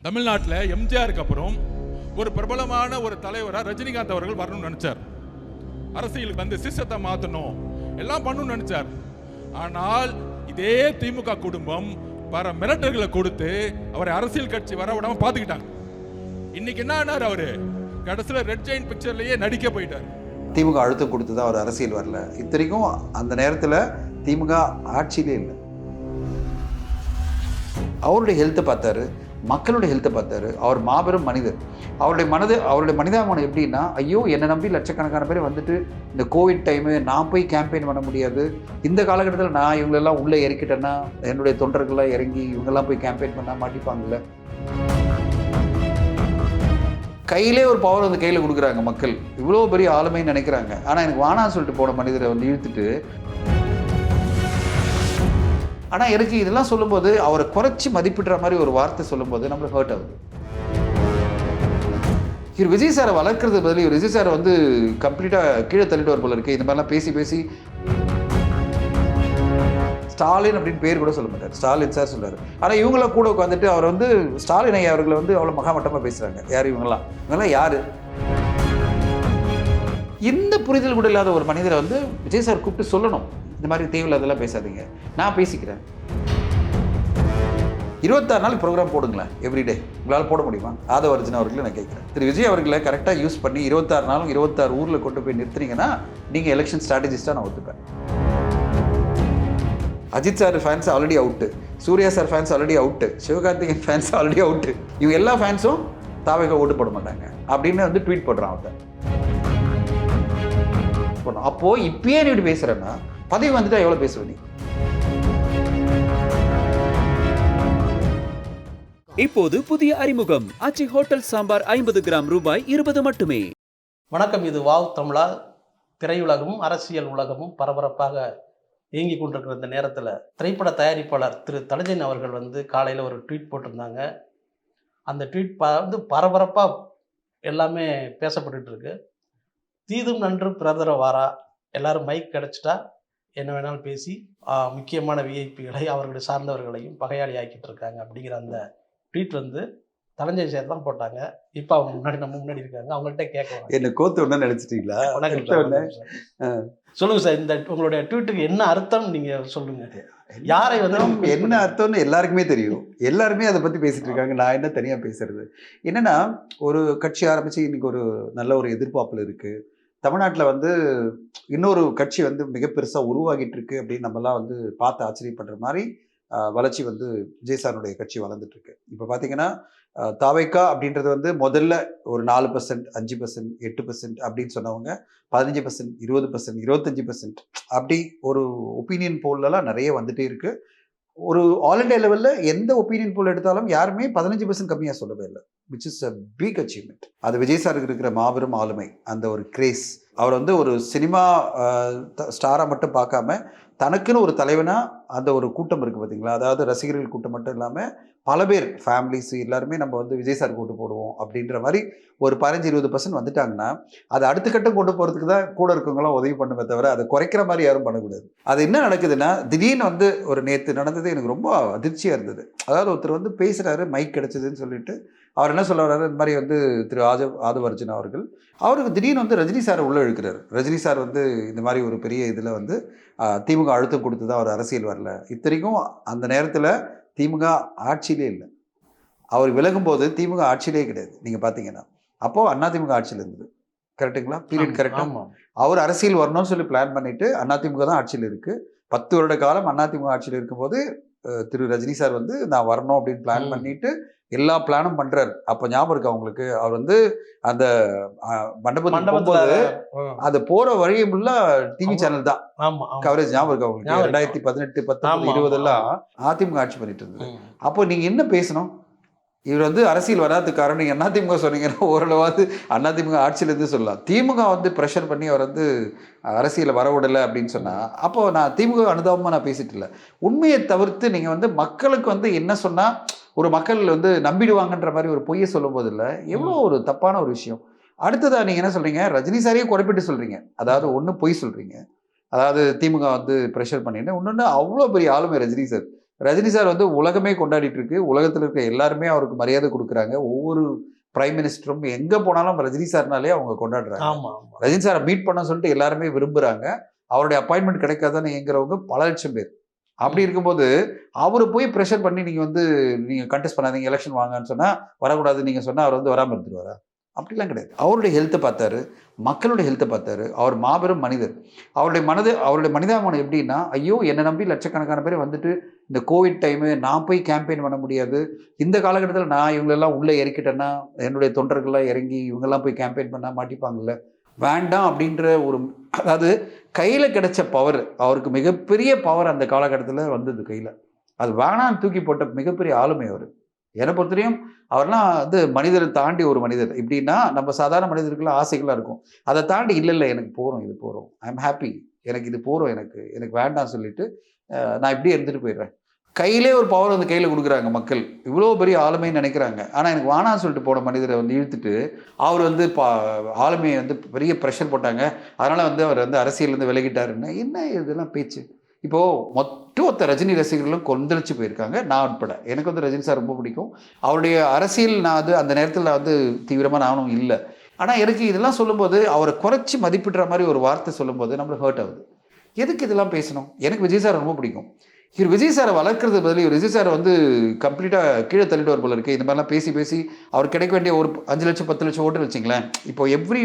தமிழ்நாட்டில் எம்ஜிஆருக்கு அப்புறம் ஒரு பிரபலமான ஒரு தலைவராக ரஜினிகாந்த் அவர்கள் வரணும்னு நினைச்சார். அரசியலுக்கு வந்து சிஸ்டத்தை மாற்றணும் எல்லாம் பண்ணணும்னு நினைச்சார். ஆனால் இதே திமுக குடும்பம் பல மிரட்டல்களை கொடுத்து அவரை அரசியல் கட்சி வர விடாம பார்த்துக்கிட்டாங்க. இன்னைக்கு என்ன ஆனார்? அவரு கடைசியில் ரெட் ஜெயின் பிக்சர்லயே நடிக்க போயிட்டார். திமுக அழுத்தம் கொடுத்து தான் அவர் அரசியல் வரல. இத்தனைக்கும் அந்த நேரத்தில் திமுக ஆட்சியிலே இல்லை. அவருடைய ஹெல்த்தை பார்த்தாரு, மக்களுடைய ஹெல்த்தை பார்த்தாரு. அவர் மாபெரும் மனிதர். அவருடைய மனிதாபிமானம் எப்படின்னா, ஐயோ என்னை நம்பி லட்சக்கணக்கான பேர் வந்துட்டு இந்த கோவிட் டைமு நான் போய் கேம்பெயின் பண்ண முடியாது, இந்த காலகட்டத்தில் நான் இவங்களெல்லாம் உள்ளே இறக்கிட்டேன்னா என்னுடைய தொண்டர்கள்லாம் இறங்கி இவங்கெல்லாம் போய் கேம்பெயின் பண்ணால் மாட்டிப்பாங்கல்ல. கையிலே ஒரு பவர் வந்து கையில் கொடுக்குறாங்க மக்கள், இவ்வளோ பெரிய ஆளுமைன்னு நினைக்கிறாங்க. ஆனால் எனக்கு வானான்னு சொல்லிட்டு போன மனிதரை வந்து இழுத்துட்டு, ஆனால் எனக்கு இதெல்லாம் சொல்லும்போது அவரை குறைச்சி மதிப்பிடுற மாதிரி ஒரு வார்த்தை சொல்லும்போது நம்மளுக்கு ஹர்ட் ஆகுது. இவர் விஜய் சாரை வளர்க்குறது பதில் இவர் விஜய் சாரை வந்து கம்ப்ளீட்டாக கீழே தள்ளிட்டு வர போல இருக்கு. இந்த மாதிரிலாம் பேசி ஸ்டாலின் அப்படின்னு பேர் கூட சொல்ல மாட்டார், ஸ்டாலின் சார் சொல்றாரு. ஆனால் இவங்களாம் கூட உட்காந்துட்டு அவர் வந்து ஸ்டாலின் ஐயா அவர்களை வந்து அவ்வளோ மகாமட்டமாக பேசுகிறாங்க. யார் இவங்கெல்லாம் யார்? இந்த புரிதல் கூட இல்லாத ஒரு மனிதரை வந்து விஜய் சார் கூப்பிட்டு சொல்லணும், இந்த மாதிரி தேவையில்லாதெல்லாம் பேசாதீங்க, நான் பேசிக்கிறேன். 26 நாள் ப்ரோக்ராம் போடுங்களேன் எவ்ரிடே. உங்களால் போட முடியுமா? ஆதவ அர்ஜுன் அவர்களை நான் கேட்குறேன். திரு விஜய் அவர்களை கரெக்டாக யூஸ் பண்ணி 26 நாளும் 26 ஊரில் கொண்டு போய் நிறுத்துனீங்கன்னா நீங்கள் எலெக்ஷன் ஸ்ட்ராட்டஜிஸ்ட்டாக நான் ஒத்துப்பேன். Ajith sir fans already out, Suriya sir fans already out, Sivakarthikeyan fans already out. இவங்க எல்லா ஃபேன்ஸும் தாவேக ஓட்டு போட மாட்டாங்க அப்படின்னு வந்து ட்வீட் போடுறான் அவன். அப்போது இப்பயே நீ இப்படி பேசுகிறேன்னா பதவி வந்துட்டா எவ்வளோ பேசுவ நீ? இப்போது புதிய அறிமுகம் ஆச்சி ஹோட்டல் சாம்பார் 50 கிராம் ரூபாய் 20 மட்டுமே. வணக்கம், இது வாவ் தமிழா. திரையுலகமும் அரசியல் உலகமும் பரபரப்பாக இயங்கி கொண்டிருக்கிற இந்த நேரத்தில் திரைப்பட தயாரிப்பாளர் திரு தலஜன் அவர்கள் வந்து காலையில் ஒரு ட்வீட் போட்டிருந்தாங்க. அந்த ட்வீட் வந்து பரபரப்பாக எல்லாமே பேசப்பட்டு இருக்கு. தீதும் நன்று பிரதர வாரா, எல்லாரும் மைக் கிடச்சிட்டா என்ன வேணாலும் பேசி முக்கியமான விஐபிகளை அவர்களை சார்ந்தவர்களையும் பகையாளி ஆக்கிட்டு இருக்காங்க அப்படிங்கிற அந்த ட்வீட் வந்து தலஞ்சை சேர் தான் போட்டாங்க. இப்போ அவங்க நம்ம முன்னாடி இருக்காங்க, அவங்கள்ட்ட கேட்கலாம். என்ன கோத்து ஒன்று நினைச்சிட்டீங்களா? சொல்லுங்க சார், இந்த உங்களுடைய ட்வீட்டுக்கு என்ன அர்த்தம் நீங்க சொல்லுங்க. யாரை வந்து என்ன அர்த்தம்னு எல்லாருக்குமே தெரியும், எல்லாருமே அதை பற்றி பேசிட்டு இருக்காங்க. நான் என்ன தனியாக பேசுறது? என்னன்னா, ஒரு கட்சி ஆரம்பித்து இன்னைக்கு ஒரு நல்ல ஒரு எதிர்பார்ப்பில் இருக்குது. தமிழ்நாட்டில் வந்து இன்னொரு கட்சி வந்து மிக பெருசாக உருவாகிட்டு இருக்கு அப்படின்னு நம்மலாம் வந்து பார்த்து ஆச்சரியப்படுற மாதிரி வளர்ச்சி வந்து விஜய் சாருடைய கட்சி வளர்ந்துட்டு இருக்கு. இப்போ பார்த்தீங்கன்னா தாவைக்கா அப்படின்றது வந்து முதல்ல ஒரு 4%, 5%, 8% அப்படின்னு சொன்னவங்க 15%, 20%, 25% அப்படி ஒரு ஒப்பீனியன் போல்லாம் நிறைய வந்துட்டே இருக்கு. ஒரு ஆல் இண்டியா லெவலில் எந்த ஒப்பீனியன் போல் எடுத்தாலும் யாருமே 15% கம்மியாக சொல்லவே இல்லை, which is a big achievement. அது விஜய் சாருக்கு இருக்கிற மாபெரும் ஆளுமை, அந்த ஒரு கிரேஸ். அவர் வந்து ஒரு சினிமா ஸ்டாராக மட்டும் பார்க்காம தனக்குன்னு ஒரு தலைவனாக அந்த ஒரு கூட்டம் இருக்குது பார்த்தீங்களா, அதாவது ரசிகர்கள் கூட்டம் மட்டும் இல்லாமல் பல பேர் ஃபேமிலிஸ் எல்லாருமே நம்ம வந்து விஜய் சார் கூட்டு போடுவோம் அப்படின்ற மாதிரி ஒரு 15-20% வந்துட்டாங்கன்னா அது அடுத்த கட்டம் கொண்டு போகிறதுக்கு தான் கூட இருக்கவங்களாம் உதவி பண்ணுமே தவிர அதை குறைக்கிற மாதிரி யாரும் பண்ணக்கூடாது. அது என்ன நடக்குதுன்னா, திடீர்னு வந்து ஒரு நேற்று நடந்தது எனக்கு ரொம்ப அதிர்ச்சியாக இருந்தது. அதாவது ஒருத்தர் வந்து பேசுகிறாரு, மைக் கிடச்சிதுன்னு சொல்லிட்டு அவர் என்ன சொல்ல வர்றாரு, இந்த மாதிரி வந்து திரு ஆதவ அர்ஜுன் அவருக்கு திடீர்னு வந்து ரஜினி சாரை உள்ளே இழுக்கிறார். ரஜினி சார் வந்து இந்த மாதிரி ஒரு பெரிய இதில் வந்து திமுக அழுத்தம் கொடுத்து தான் அவர் அரசியல் வரல. இத்தனைக்கும் அந்த நேரத்தில் திமுக ஆட்சியிலே இல்லை. அவர் விலகும் போது திமுக ஆட்சியிலே கிடையாது. நீங்கள் பார்த்தீங்கன்னா அப்போது அதிமுக ஆட்சியில் இருந்தது. கரெக்டுங்களா? பீரியட் கரெக்டாக அவர் அரசியல் வரணும்னு சொல்லி பிளான் பண்ணிட்டு அதிமுக தான் ஆட்சியில் இருக்குது. 10 வருட காலம் அதிமுக ஆட்சியில் இருக்கும்போது திரு ரஜினி சார் வந்து நான் வரணும் அப்படின்னு பிளான் பண்ணிட்டு எல்லா பிளானும் பண்றாரு. அப்போ ஞாபகம் இருக்கு அவங்களுக்கு, அவர் வந்து அந்த மண்டபத்துக்கு போகும்போது அது போற வழியை ஃபுல்லாக டிவி சேனல் தான் கவரேஜ். ஞாபகம் இருக்கு அவங்களுக்கு. 2018, 19, 20 எல்லாம் அதிமுக ஆட்சி பண்ணிட்டு இருந்தது. அப்போ நீங்க என்ன பேசணும்? இவர் வந்து அரசியல் வராதுக்கு காரணம் நீங்கள் அதிமுக சொன்னீங்கன்னா ஓரளவாவது அதிமுக ஆட்சியிலேருந்து சொல்லலாம். திமுக வந்து ப்ரெஷர் பண்ணி அவர் வந்து அரசியலை வரவிடலை அப்படின்னு சொன்னால் அப்போது நான் திமுக அனுதாபமாக நான் பேசிட்டு இல்லை. உண்மையை தவிர்த்து நீங்கள் வந்து மக்களுக்கு வந்து என்ன சொன்னால் ஒரு மக்கள் வந்து நம்பிடுவாங்கன்ற மாதிரி ஒரு பொய்யை சொல்லும் போது இல்லை, எவ்வளோ ஒரு தப்பான ஒரு விஷயம். அடுத்ததாக நீங்கள் என்ன சொல்கிறீங்க, ரஜினி சாரையே குறைப்பிட்டு சொல்கிறீங்க. அதாவது ஒன்று பொய் சொல்கிறீங்க, அதாவது திமுக வந்து ப்ரெஷர் பண்ணிட்டு, இன்னொன்று அவ்வளோ பெரிய ஆளுமை ரஜினி சார். ரஜினி சார் வந்து உலகமே கொண்டாடிட்டு இருக்கு. உலகத்தில் இருக்க எல்லாருமே அவருக்கு மரியாதை கொடுக்குறாங்க. ஒவ்வொரு பிரைம் மினிஸ்டரும் எங்கே போனாலும் ரஜினி சார்னாலே அவங்க கொண்டாடுறாங்க. ஆமா ஆமா. ரஜினி சாரை மீட் பண்ண சொல்லிட்டு எல்லாருமே விரும்புகிறாங்க. அவருடைய அப்பாயின்மெண்ட் கிடைக்காதான்னு ஏங்குறவங்க பல லட்சம் பேர். அப்படி இருக்கும்போது அவரு போய் ப்ரெஷர் பண்ணி நீங்கள் வந்து நீங்கள் கண்டெஸ்ட் பண்ணாதீங்க, எலெக்ஷன் வாங்கன்னு சொன்னால் வரக்கூடாது நீங்கள் சொன்னால் அவர் வந்து வராமல் இருந்துருவாரா? அப்படிலாம் கிடையாது. அவருடைய ஹெல்த்தை பார்த்தாரு, மக்களுடைய ஹெல்த்தை பார்த்தாரு. அவர் மாபெரும் மனிதர். அவருடைய மனிதாபிமானம் எப்படின்னா, ஐயோ என்னை நம்பி லட்சக்கணக்கான பேர் வந்துட்டு இந்த கோவிட் டைமு நான் போய் கேம்பெயின் பண்ண முடியாது, இந்த காலகட்டத்தில் நான் இவங்களெல்லாம் உள்ளே இறக்கிட்டேன்னா என்னுடைய தொண்டர்கள்லாம் இறங்கி இவங்கெல்லாம் போய் கேம்பெயின் பண்ணால் மாட்டிப்பாங்கல்ல, வேண்டாம் அப்படின்ற ஒரு, அதாவது கையில் கிடைச்ச பவர், அவருக்கு மிகப்பெரிய பவர் அந்த காலகட்டத்தில் வந்தது கையில். அது வேணான்னு தூக்கி போட்ட மிகப்பெரிய ஆளுமை அவர். என்னை பொறுத்தவரையும் அவர்லாம் வந்து மனிதரை தாண்டி ஒரு மனிதர். எப்படின்னா நம்ம சாதாரண மனிதருக்குலாம் ஆசைகளாக இருக்கும், அதை தாண்டி இல்லை எனக்கு போகிறோம், இது போகிறோம், ஐ எம் ஹாப்பி, எனக்கு இது போகிறோம், எனக்கு வேண்டாம் சொல்லிட்டு நான் இப்படியே இருந்துட்டு போயிடுறேன். கையிலே ஒரு பவர் வந்து கையில் கொடுக்குறாங்க மக்கள், இவ்வளோ பெரிய ஆளுமைன்னு நினைக்கிறாங்க. ஆனால் எனக்கு வேணான்னு சொல்லிட்டு போன மனிதரை வந்து இழுத்துட்டு அவர் வந்து ஆளுமையை வந்து பெரிய ப்ரெஷர் போட்டாங்க, அதனால் வந்து அவர் வந்து அரசியலேருந்து விலகிட்டாருன்னு என்ன இதெல்லாம் பேச்சு? இப்போது ஒத்த ரஜினி ரசிகர்களும் கொந்தளிச்சு போயிருக்காங்க, நான் உட்பட. எனக்கு வந்து ரஜினி சார் ரொம்ப பிடிக்கும். அவருடைய அரசியல் நான் அது அந்த நேரத்தில் வந்து தீவிரமாக நானும் இல்லை. ஆனால் எனக்கு இதெல்லாம் சொல்லும்போது அவரை குறைச்சி மதிப்பிடுற மாதிரி ஒரு வார்த்தை சொல்லும்போது நம்மளுக்கு ஹர்ட் ஆகுது. எதுக்கு இதெல்லாம் பேசணும்? எனக்கு விஜய் சார் ரொம்ப பிடிக்கும். இவர் விஜய் சாரை வளர்க்குறது பதில் விஜய் சாரை வந்து கம்ப்ளீட்டாக கீழே தள்ளிட்டு வர போல இருக்குது. இந்த மாதிரிலாம் பேசி அவர் கிடைக்க வேண்டிய ஒரு 5 லட்சம் 10 லட்சம் ஓட்டு வச்சிங்களேன். இப்போ எவ்ரி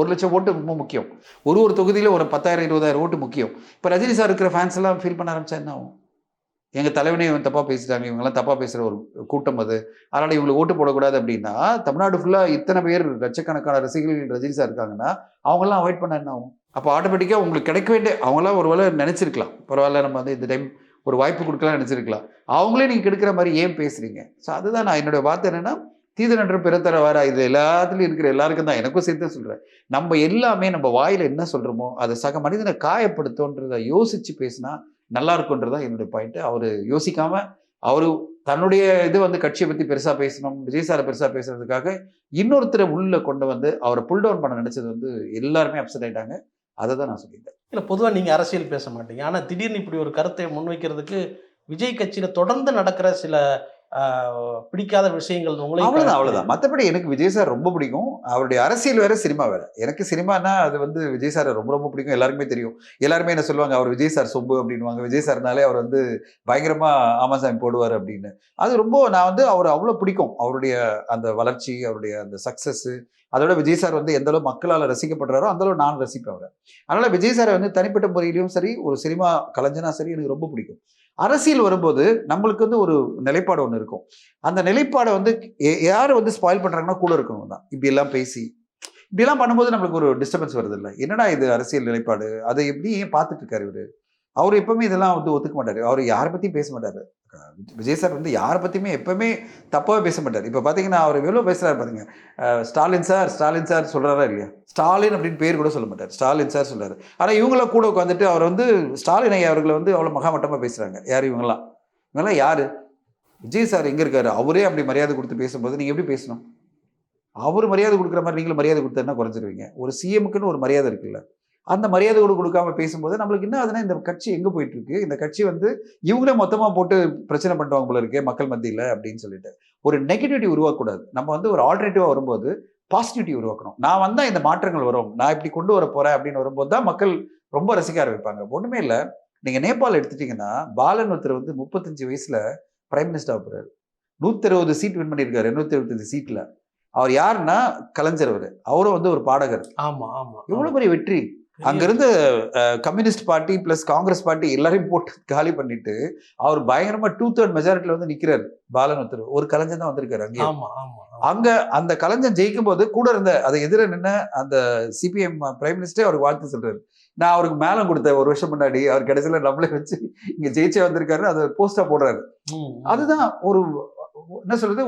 1 லட்சம் ஓட்டு ரொம்ப முக்கியம். ஒரு தொகுதியில் ஒரு 10,000 20,000 ஓட்டு முக்கியம். இப்போ ரஜினி சார் இருக்கிற ஃபேன்ஸ் எல்லாம் ஃபீல் பண்ண ஆரம்பிச்சா என்ன ஆகும்? எங்கள் தலைவனே இவன் தப்பாக பேசிட்டாங்க, இவங்கெல்லாம் தப்பாக பேசுகிற ஒரு கூட்டம் அது, அதனால் இவங்களுக்கு ஓட்டு போடக்கூடாது அப்படின்னா தமிழ்நாடு ஃபுல்லாக இத்தனை பேர் லட்சக்கணக்கான ரசிகர்கள் ரஜினி சார் இருக்காங்கன்னா அவங்களாம் அவாய்ட் பண்ண என்ன ஆகும்? அப்போ ஆட்டோமேட்டிக்காக உங்களுக்கு கிடைக்க வேண்டிய, அவங்களாம் ஒரு வேளை நினச்சிருக்கலாம், பரவாயில்ல நம்ம வந்து இந்த டைம் ஒரு வாய்ப்பு கொடுக்கலாம் நினச்சிருக்கலாம். அவங்களே நீங்கள் கெடுக்கிற மாதிரி ஏன் பேசுகிறீங்க? ஸோ அதுதான் நான் என்னோட வார்த்தை என்னென்னா, தீதனன்று பிறத்தர வாரா, இது எல்லாத்துலேயும் இருக்கிற எல்லாருக்கும் தான், எனக்கும் சேர்த்து சொல்கிறேன். நம்ம எல்லாமே நம்ம வாயில் என்ன சொல்கிறோமோ அதை சக மனிதனை காயப்படுத்தோன்றதை யோசித்து பேசினா நல்லா இருக்குன்றதான் என்னுடைய பாயிண்ட்டு. அவர் யோசிக்காமல் அவர் தன்னுடைய இது வந்து கட்சியை பற்றி பெருசாக பேசணும், விஜய் சாரை பெருசாக பேசுறதுக்காக இன்னொருத்தரை உள்ள கொண்டு வந்து அவரை புல் டவுன் பண்ண நினச்சது வந்து எல்லாருமே அப்செட் ஆகிட்டாங்க. அதை தான் நான் சொல்லியிருந்தேன். இல்லை, பொதுவாக நீங்கள் அரசியல் பேச மாட்டீங்க, ஆனால் திடீர்னு இப்படி ஒரு கருத்தை முன்வைக்கிறதுக்கு விஜய் கட்சியில் தொடர்ந்து நடக்கிற சில பிடிக்காத விஷயங்கள் அவ்வளோதான். மற்றபடி எனக்கு விஜய் சார் ரொம்ப பிடிக்கும். அவருடைய அரசியல் வேற, சினிமா வேற. எனக்கு சினிமானா அது வந்து விஜய் சார் ரொம்ப பிடிக்கும். எல்லாருக்குமே தெரியும். எல்லாருமே என்ன சொல்லுவாங்க, அவர் விஜய் சார் சொம்பு அப்படின்வாங்க. விஜய் சார்னாலே அவர் வந்து பயங்கரமா ஆமாசாமி போடுவார் அப்படின்னு. அது ரொம்ப, நான் வந்து அவர் அவ்வளோ பிடிக்கும். அவருடைய அந்த வளர்ச்சி, அவருடைய அந்த சக்சஸ், அதோட விஜய் சார் வந்து எந்த அளவு மக்களால் ரசிக்கப்படுறாரோ அந்த அளவு நான் ரசிப்பேன் அவரை. அதனால விஜய் சாரை வந்து தனிப்பட்ட முறையிலையும் சரி, ஒரு சினிமா கலைஞனா சரி, எனக்கு ரொம்ப பிடிக்கும். அரசியல் வரும்போது நம்மளுக்கு வந்து ஒரு நிலைப்பாடு ஒன்று இருக்கும். அந்த நிலைப்பாடை வந்து யார் வந்து ஸ்பாயில் பண்ணுறாங்கன்னா கூட இருக்கணும் தான். இப்படியெல்லாம் இப்படியெல்லாம் பண்ணும்போது நம்மளுக்கு ஒரு டிஸ்டர்பன்ஸ் வருது இல்லை, என்னடா இது அரசியல் நிலைப்பாடு, அதை எப்படி ஏன் பார்த்துட்டு இருக்காரு இவர்? அவர் எப்பவுமே இதெல்லாம் வந்து ஒத்துக்க மாட்டார். அவர் யாரை பற்றியும் பேச மாட்டார். விஜய் சார் வந்து யாரை பற்றியுமே எப்பவுமே தப்பாக பேச மாட்டார். இப்போ பார்த்தீங்கன்னா அவர் எவ்வளோ பேசுகிறாரு பாருங்க. ஸ்டாலின் சார் சொல்கிறாரா இல்லையா? ஸ்டாலின் அப்படின்னு பேர் கூட சொல்ல மாட்டார், ஸ்டாலின் சார் சொல்கிறாரு. ஆனால் இவங்களாம் கூட உட்காந்துட்டு அவர் வந்து ஸ்டாலின் ஐயா அவர்களை வந்து அவ்வளோ மகாமட்டமாக பேசுகிறாங்க. யார் இவங்கெல்லாம் யார்? விஜய் சார் எங்கே இருக்காரு? அவரே அப்படி மரியாதை கொடுத்து பேசும்போது நீங்கள் எப்படி பேசணும்? அவர் மரியாதை கொடுக்குற மாதிரி நீங்களும் மரியாதை கொடுத்தா குறைஞ்சிருவீங்க. ஒரு சிஎம்க்குன்னு ஒரு மரியாதை இருக்குல்ல, அந்த மரியாதை கூட கொடுக்காம பேசும்போது நம்மளுக்கு என்ன ஆகுதுன்னா, இந்த கட்சி எங்கே போயிட்டு இருக்கு, இந்த கட்சி வந்து இவங்களே மொத்தமாக போட்டு பிரச்சனை பண்ணுவாங்க போல இருக்கே மக்கள் மத்தியில் அப்படின்னு சொல்லிட்டு ஒரு நெகட்டிவிட்டி உருவாக்கக்கூடாது. நம்ம வந்து ஒரு ஆல்டர்னேட்டிவாக வரும்போது பாசிட்டிவிட்டி உருவாக்கணும். நான் வந்தால் இந்த மாற்றங்கள் வரும், நான் இப்படி கொண்டு வர போகிறேன் அப்படின்னு வரும்போது தான் மக்கள் ரொம்ப ரசிக்க ஆரம்பிப்பாங்க. ஒன்றுமே இல்லை, நீங்கள் நேபாள் எடுத்துட்டீங்கன்னா பாலன் ஒருத்தர் வந்து 35 வயசில் பிரைம் மினிஸ்டர் போகிறாரு. 160 சீட் வின் பண்ணியிருக்காரு, 225 சீட்டில். அவர் யாருன்னா கலைஞர். அவரும் வந்து ஒரு பாடகர். எவ்வளோ பெரிய வெற்றி! அங்கிருந்து communist party plus Congress party எல்லாரையும் போட்டு காலி பண்ணிட்டு அவர் பயங்கரமா 2/3 மெஜாரிட்டில வந்து நிக்கிறாரு. பாலன் ஒருத்தர், ஒரு கலைஞன் தான் வந்திருக்காரு. அங்க அந்த கலைஞன் ஜெயிக்கும் போது கூட இருந்த அதை எதிர நின்ன அந்த சிபிஎம் பிரைம் மினிஸ்டரே அவருக்கு வாழ்த்து சொல்றாரு. நான் அவருக்கு மேலம் கொடுத்தேன் 1 வருஷம் முன்னாடி, அவர் கடைசியில நம்மளே வச்சு இங்க ஜெயிச்சே வந்திருக்காரு, அதை போஸ்டா போடுறாரு. அதுதான் ஒரு என்ன சொல்றது,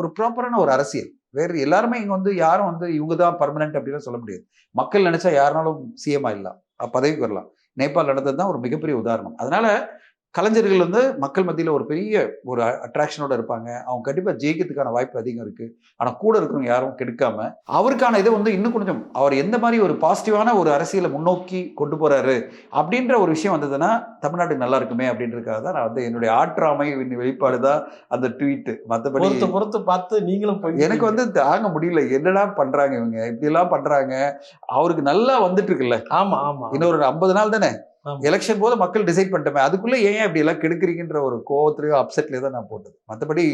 ஒரு ப்ராப்பரான ஒரு அரசியல். வேறு எல்லாருமே இங்க வந்து யாரும் வந்து இவங்க தான் பர்மனன்ட் அப்படின்னு சொல்ல முடியாது. மக்கள் நினைச்சா யாருனாலும் சிஎம் ஆயிடலாம், பதவிக்கு வரலாம். நேபாள் நடந்தது தான் ஒரு மிகப்பெரிய உதாரணம். அதனால கலைஞர்கள் வந்து மக்கள் மத்தியில் ஒரு பெரிய ஒரு அட்ராக்ஷனோட இருப்பாங்க. அவங்க கண்டிப்பாக ஜெயிக்கிறதுக்கான வாய்ப்பு அதிகம் இருக்கு. ஆனால் கூட இருக்கிறவங்க யாரும் கெடுக்காம அவருக்கான இதை வந்து இன்னும் கொஞ்சம் அவர் எந்த மாதிரி ஒரு பாசிட்டிவான ஒரு அரசியலை முன்னோக்கி கொண்டு போறாரு அப்படின்ற ஒரு விஷயம் வந்ததுன்னா தமிழ்நாட்டுக்கு நல்லா இருக்குமே அப்படின்றதுக்காக தான் நான் வந்து என்னுடைய ஆற்றாமை வெளிப்பாடு தான் அந்த ட்வீட். மற்றபடி பொறுத்து பார்த்து நீங்களும் எனக்கு வந்து தாங்க முடியல. என்னடா பண்றாங்க இவங்க, இப்படி எல்லாம் பண்றாங்க. அவருக்கு நல்லா வந்துட்டு இருக்குல்ல. ஆமா ஆமா இன்னொரு 50 நாள் தானே ஆமா. எலெக்ஷன் போது மக்கள் டிசைட் பண்ணிட்டோமே, அதுக்குள்ள ஏன் இப்படி எல்லாம் கெடுக்குறீங்கன்ற ஒரு கோவத்திலேயோ அப்செட்லேயே தான் நான் போட்டது. மற்றபடி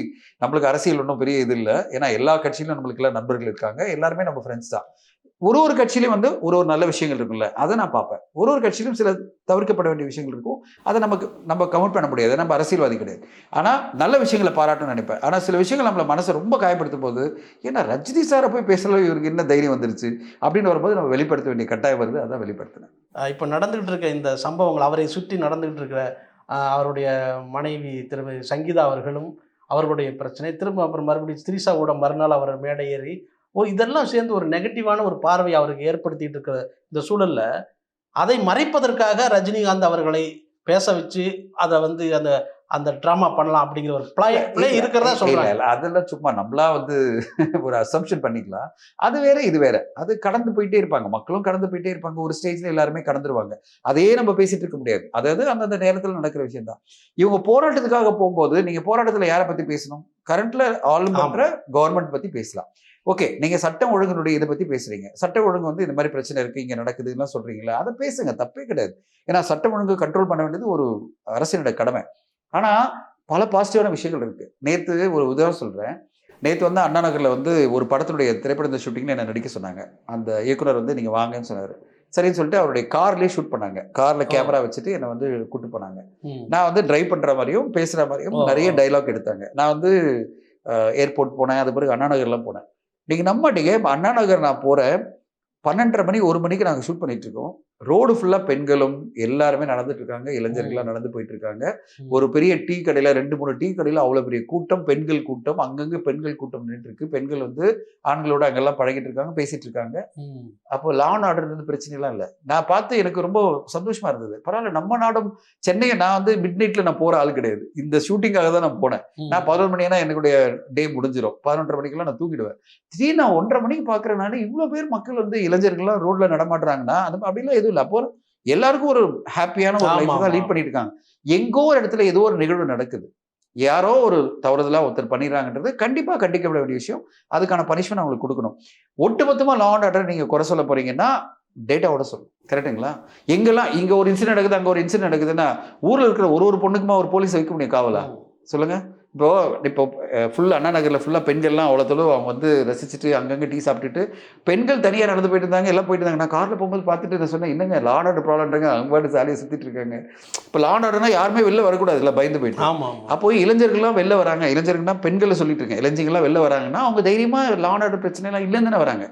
நம்மளுக்கு அரசியல் ஒன்றும் பெரிய இது இல்லை. ஏன்னா எல்லா கட்சியிலும் நம்மளுக்கு எல்லாம் நண்பர்கள் இருக்காங்க, எல்லாருமே நம்ம ஃப்ரெண்ட்ஸ் தான். ஒரு கட்சியிலையும் வந்து ஒரு நல்ல விஷயங்கள் இருக்குல்ல, அதை நான் பார்ப்பேன். ஒரு கட்சியிலும் சில தவிர்க்கப்பட வேண்டிய விஷயங்கள் இருக்கும். அதை நம்ம கமெண்ட் பண்ண முடியாது, நம்ம அரசியல்வாதி கிடையாது. ஆனால் நல்ல விஷயங்களை பாராட்டணும்னு நினைப்பேன். ஆனால் சில விஷயங்கள் நம்மளை மனசை ரொம்ப காயப்படுத்தும் போது, ஏன்னா ரஜினி சாரை போய் பேசல இவருக்கு என்ன தைரியம் வந்துருச்சு அப்படின்னு வரும்போது நம்ம வெளிப்படுத்த வேண்டிய கட்டாயம் வருது. அதான் வெளிப்படுத்தினேன். இப்போ நடந்துகிட்டு இருக்க இந்த சம்பவங்கள், அவரை சுற்றி நடந்துகிட்டு இருக்கிற அவருடைய மனைவி திருமதி சங்கீதா அவர்களும் அவர்களுடைய பிரச்சனை, திரும்ப அப்புறம் மறுபடியும் திரிஷாவோட மறுநாள் அவர் மேடை ஏறி இதெல்லாம் சேர்ந்து ஒரு நெகட்டிவான ஒரு பார்வை அவருக்கு ஏற்படுத்திட்டு இருக்கிற இந்த சூழல்ல அதை மறைப்பதற்காக ரஜினிகாந்த் அவர்களை பேச வச்சு அதை வந்து அந்த அந்த டிராமா பண்ணலாம் அப்படிங்கிற ஒரு பிளே இருக்கிறதா சொல்றாங்க. அதெல்லாம் சும்மா நம்மளா வந்து ஒரு அசம்ஷன் பண்ணிக்கலாம். அது வேற இது வேற. அது கடந்து போயிட்டே இருப்பாங்க, மக்களும் கடந்து போயிட்டே இருப்பாங்க. ஒரு ஸ்டேஜ்ல எல்லாருமே கடந்துருவாங்க. அதே நம்ம பேசிட்டு இருக்க முடியாது. அதாவது அந்தந்த நேரத்தில் நடக்கிற விஷயம் தான். இவங்க போராட்டத்துக்காக போகும்போது நீங்க போராட்டத்துல யாரை பத்தி பேசணும்? கரண்ட்ல ஆளும் பண்ற கவர்மெண்ட் பத்தி பேசலாம். ஓகே, நீங்க சட்டம் ஒழுங்கினுடைய இதை பத்தி பேசுறீங்க. சட்டம் ஒழுங்கு வந்து இந்த மாதிரி பிரச்சனை இருக்கு, இங்க நடக்குதுன்னு சொல்றீங்களா, அதை பேசுங்க, தப்பே கிடையாது. ஏன்னா சட்டம் ஒழுங்கு கண்ட்ரோல் பண்ண வேண்டியது ஒரு அரசினுடைய கடமை. ஆனா பல பாசிட்டிவான விஷயங்கள் இருக்கு. நேத்து ஒரு உதாரணம் சொல்றேன். நேத்து வந்து அண்ணா நகர்ல வந்து ஒரு படத்தினுடைய திரைப்பட ஷூட்டிங்ல என்ன நடிக்க சொன்னாங்க. அந்த இயக்குனர் வந்து நீங்க வாங்கன்னு சொன்னாரு. சரின்னு சொல்லிட்டு அவருடைய கார்லயே ஷூட் பண்ணாங்க. கார்ல கேமரா வச்சுட்டு என்னை வந்து கூட்டு போனாங்க. நான் வந்து டிரைவ் பண்ற மாதிரியும் பேசுற மாதிரியும் நிறைய டைலாக் எடுத்தாங்க. நான் வந்து ஏர்போர்ட் போனேன், அது பிறகு அண்ணா நகர்லாம் போனேன். நீங்க நம்ப மாட்டீங்க, அண்ணா நகர் நான் போறேன், 12:30 மணி 1 மணிக்கு நாங்கள் ஷூட் பண்ணிட்டு இருக்கோம். ரோடு ஃபுல்லா பெண்களும் எல்லாருமே நடந்துட்டு இருக்காங்க, இளைஞர்கள்லாம் நடந்து போயிட்டு இருக்காங்க. ஒரு பெரிய டீ கடையில 2-3 டீ கடையில அவ்வளவு பெரிய கூட்டம், பெண்கள் கூட்டம், அங்கங்க பெண்கள் கூட்டம் நின்றுட்டு இருக்கு. பெண்கள் வந்து ஆண்களோட அங்கெல்லாம் பழகிட்டு இருக்காங்க, பேசிட்டு இருக்காங்க. அப்போ லா அண்ட் ஆர்டர் பிரச்சனை எல்லாம் இல்லை. நான் பார்த்து எனக்கு ரொம்ப சந்தோஷமா இருந்தது. பரவாயில்ல, நம்ம நாடும் சென்னையை நான் வந்து மிட் நைட்ல நான் போற ஆள் கிடையாது. இந்த ஷூட்டிங்காக தான் நான் போனேன். நான் 11 மணினா என்னுடைய டே முடிஞ்சிடும். 11:30 மணிக்கெல்லாம் நான் தூங்கிடுவேன். திடீர்னு நான் 1:30 மணிக்கு பாக்குறேன், நான் இவ்வளவு பேர் மக்கள் வந்து இளைஞர்கள்லாம் ரோட்ல நடமாடுறாங்கன்னா அப்படிலாம் எதுவும் இல்லை. அப்போ எல்லாருக்கும் ஒரு ஹாப்பியான ஒரு லைஃப் தான் லீட் பண்ணிட்டு இருக்காங்க. எங்கோ ஒரு இடத்துல ஏதோ ஒரு நிகழ்வு நடக்குது, யாரோ ஒரு தவறுதலா ஒருத்தர் பண்ணிடுறாங்கன்றது கண்டிப்பா கண்டிக்கப்பட வேண்டிய விஷயம். அதுக்கான பனிஷ்மெண்ட் அவங்களுக்கு கொடுக்கணும். ஒட்டுமொத்தமா லா அண்ட் ஆர்டர் நீங்க குறை சொல்ல போறீங்கன்னா டேட்டாவோட சொல்லணும். கரெக்டுங்களா? எங்கெல்லாம் இங்க ஒரு இன்சிடென்ட் நடக்குது, அங்க ஒரு இன்சிடென்ட் நடக்குதுன்னா ஊர்ல இருக்கிற ஒரு பொண்ணுக்குமா ஒரு போலீஸ் வைக்க முடியும் காவலா? சொல்லுங்க. இப்போ ஃபுல் அண்ணா நகரில் ஃபுல்லாக பெண்கள்லாம் அவ்வளோத்தளவு அவங்க வந்து ரசிச்சுட்டு அங்கங்கே டீ சாப்பிட்டுட்டு பெண்கள் தனியாக நடந்து போயிட்டு இருந்தாங்க, எல்லாம் போயிட்டு இருந்தாங்க. நான் காரில் போகும்போது பார்த்துட்டு நான் சொன்னேன், என்னங்க லா அண்ட் ஆர்டர் ப்ராப்ளம்ன்றாங்க, அவங்க பாட்டு சாலியை சுற்றிட்டு இருக்காங்க. இப்போ லா அண்ட் ஆர்டர்னா யாருமே வெளில வரக்கூடாது, இல்லை பயந்து போயிட்டு. அப்போ இளைஞர்கள்லாம் வெளில வராங்க, இளைஞர்கள்னா பெண்களை சொல்லிட்டு இருக்கேன், இளைஞர்கள்லாம் வெளில வராங்கன்னா அவங்க தைரியமாக லா அண்ட் ஆர்டர் பிரச்சனைலாம் இல்லைன்னு தானே வராங்க.